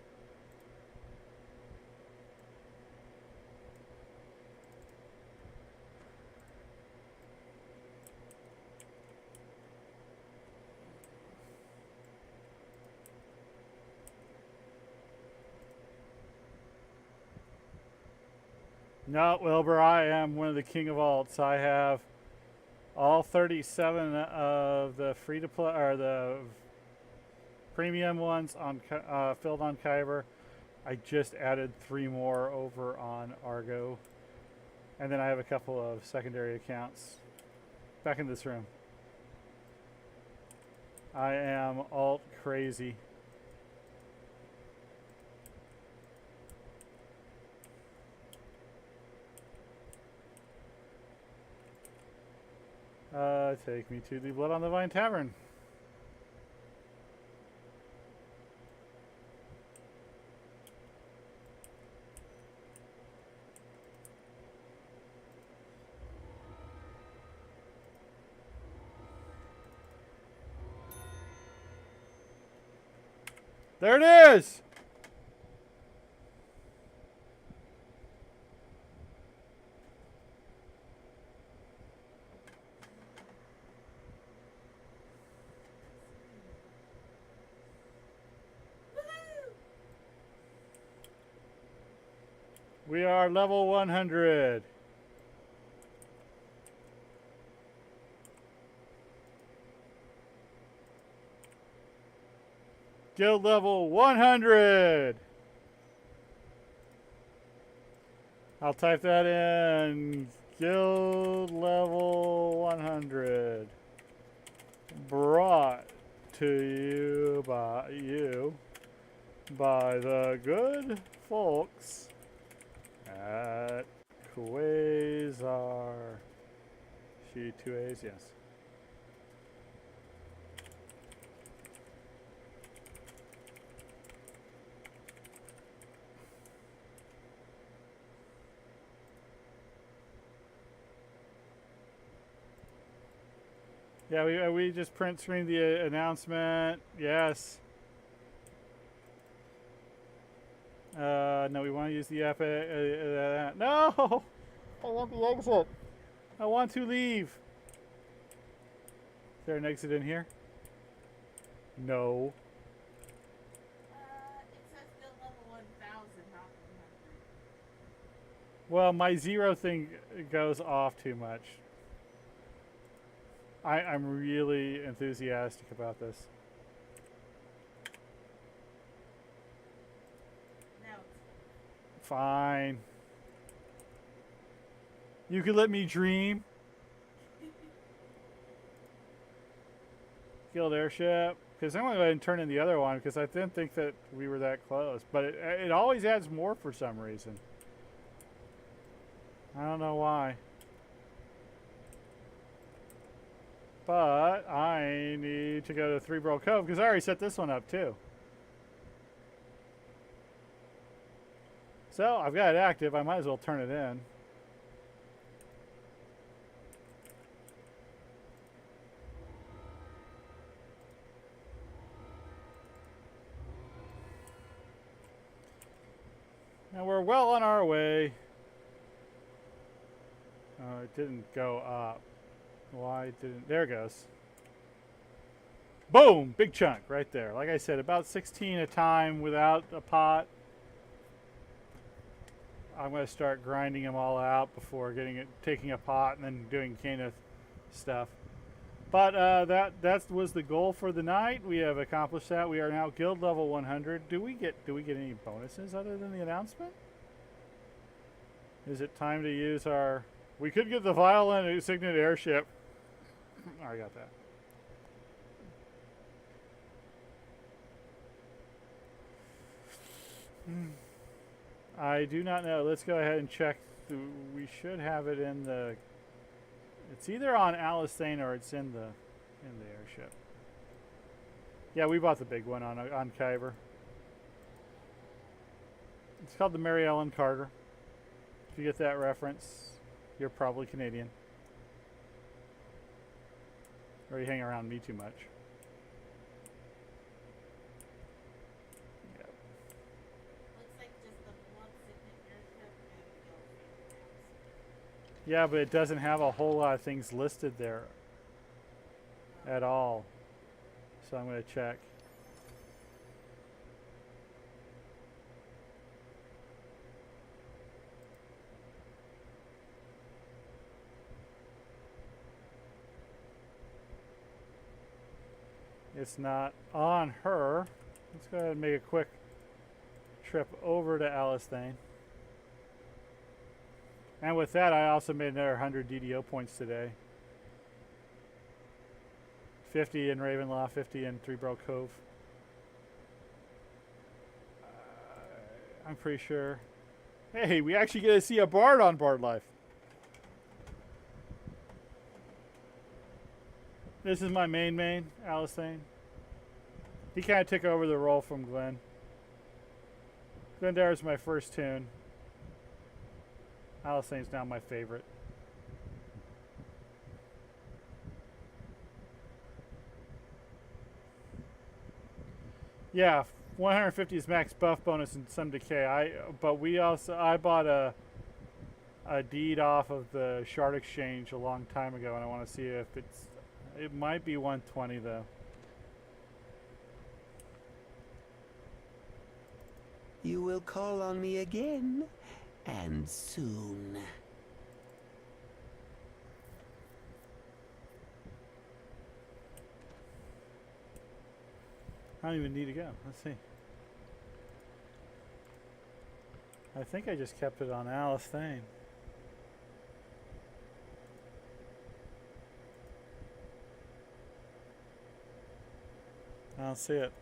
No, Wilbur, I am one of the king of alts. I have all 37 of the free to play or the premium ones on filled on Khyber. I just added 3 more over on Argo, and then I have a couple of secondary accounts back in this room. I am alt crazy. Take me to the Blood on the Vine Tavern. There it is! We are level 100. Guild level 100. I'll type that in. Guild level 100. Brought to you by the good folks at Quasar. She 2 A's, yes. Yeah, we just print screened the announcement. Yes. No, we want to use the epic. No! I want the exit. I want to leave. Is there an exit in here? No. It says build level 1000, not 100. Well, my 0 thing goes off too much. I'm really enthusiastic about this. No. Fine. You could let me dream. Guild airship. Because I'm going to go ahead and turn in the other one because I didn't think that we were that close. But it always adds more for some reason. I don't know why. But I need to go to Three Bro Cove because I already set this one up too. So I've got it active. I might as well turn it in. And we're well on our way. Oh, it didn't go up. Why didn't... There it goes. Boom! Big chunk right there. Like I said, about 16 a time without a pot. I'm going to start grinding them all out before taking a pot and then doing Kenneth stuff. But that was the goal for the night. We have accomplished that. We are now guild level 100. Do we get any bonuses other than the announcement? Is it time to use our... We could get the violent signet airship. I got that. I do not know. Let's go ahead and check. We should have it in the... It's either on Alistane or it's in the airship. Yeah, we bought the big one on Khyber. It's called the Mary Ellen Carter. If you get that reference, you're probably Canadian. Or you hang around me too much. Yep. Looks like just the one signet airship and guild maps. Yeah, but it doesn't have a whole lot of things listed there at all. So I'm going to check. It's not on her. Let's go ahead and make a quick trip over to Alistane. And with that, I also made another 100 DDO points today. 50 in Ravenlaw, 50 in Three Bro Cove. I'm pretty sure. Hey, we actually get to see a bard on Bard Life. This is my main, Alistane. He kind of took over the role from Glyn. Glendare is my first tune. Alistane's now my favorite. Yeah, 150 is max buff bonus and some decay. I bought a deed off of the Shard Exchange a long time ago, and I want to see if it might be 120 though. You will call on me again, and soon. I don't even need to go. Let's see. I think I just kept it on Alistane. I don't see it.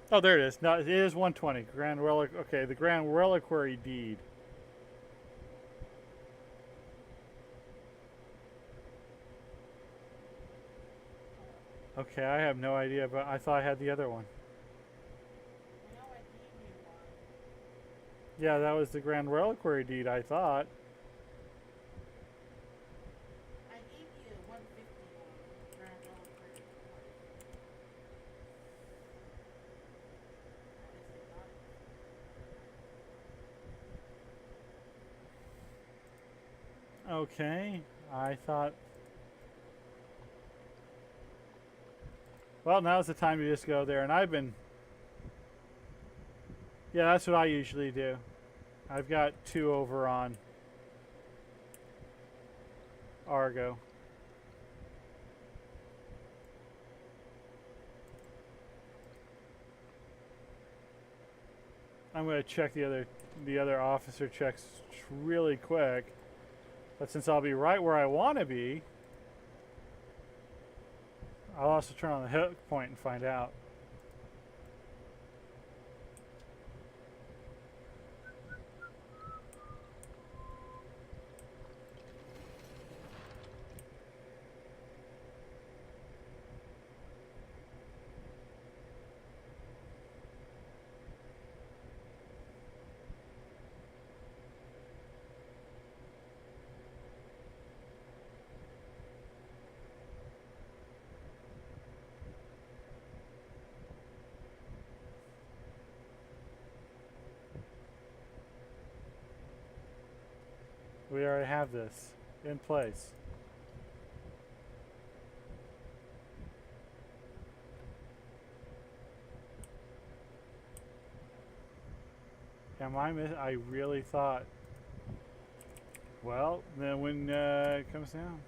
Oh, there it is. No, it is 120. Grand Relic. Okay, the Grand Reliquary deed. Okay, I have no idea, but I thought I had the other one. I know I gave you Yeah, that was the Grand Reliquary deed, I thought. I gave you 150 grand reliquary. At least I thought it was. Okay, I thought. Well, now's the time to just go there, and I've been. Yeah, that's what I usually do. I've got 2 over on Argo. I'm going to check the other officer checks really quick. But since I'll be right where I want to be, I'll also turn on the hook point and find out. We already have this in place. I really thought. Well, then when it comes down.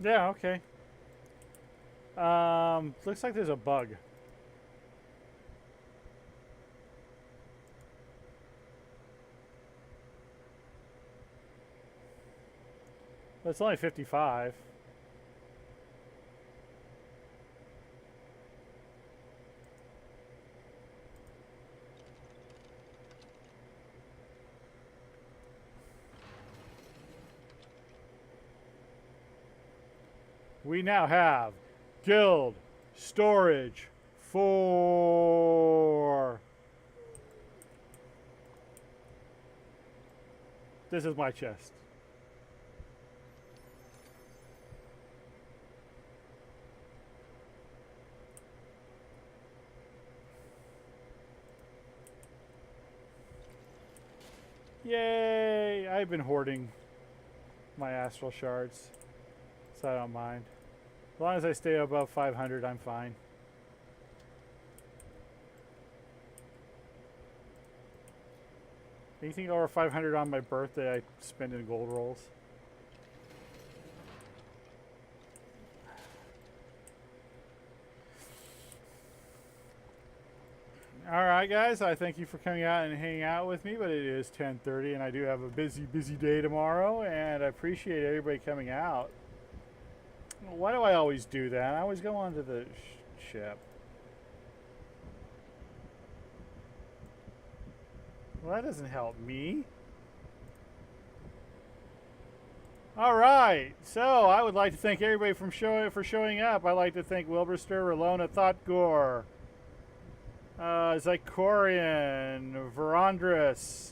Yeah, okay. Looks like there's a bug. But it's only 55. We now have Guild Storage 4. This is my chest. Yay! I've been hoarding my astral shards, so I don't mind. As long as I stay above 500, I'm fine. Anything over 500 on my birthday, I spend in gold rolls. Alright guys, I thank you for coming out and hanging out with me, but it is 10:30 and I do have a busy day tomorrow, and I appreciate everybody coming out. Why do I always do that? I always go onto the ship. Well, that doesn't help me. Alright, so I would like to thank everybody for showing up. I'd like to thank Wilburster, Relona, Thoughtgore, Zycorian, Verandris.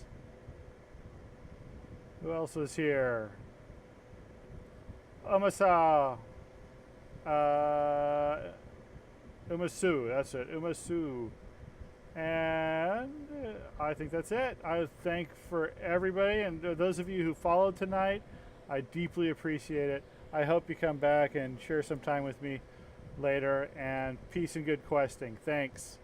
Who else was here? Umasa. Umasu. That's it. Umasu. And I think that's it. I thank for everybody, and those of you who followed tonight, I deeply appreciate it. I hope you come back and share some time with me later, and peace and good questing. Thanks.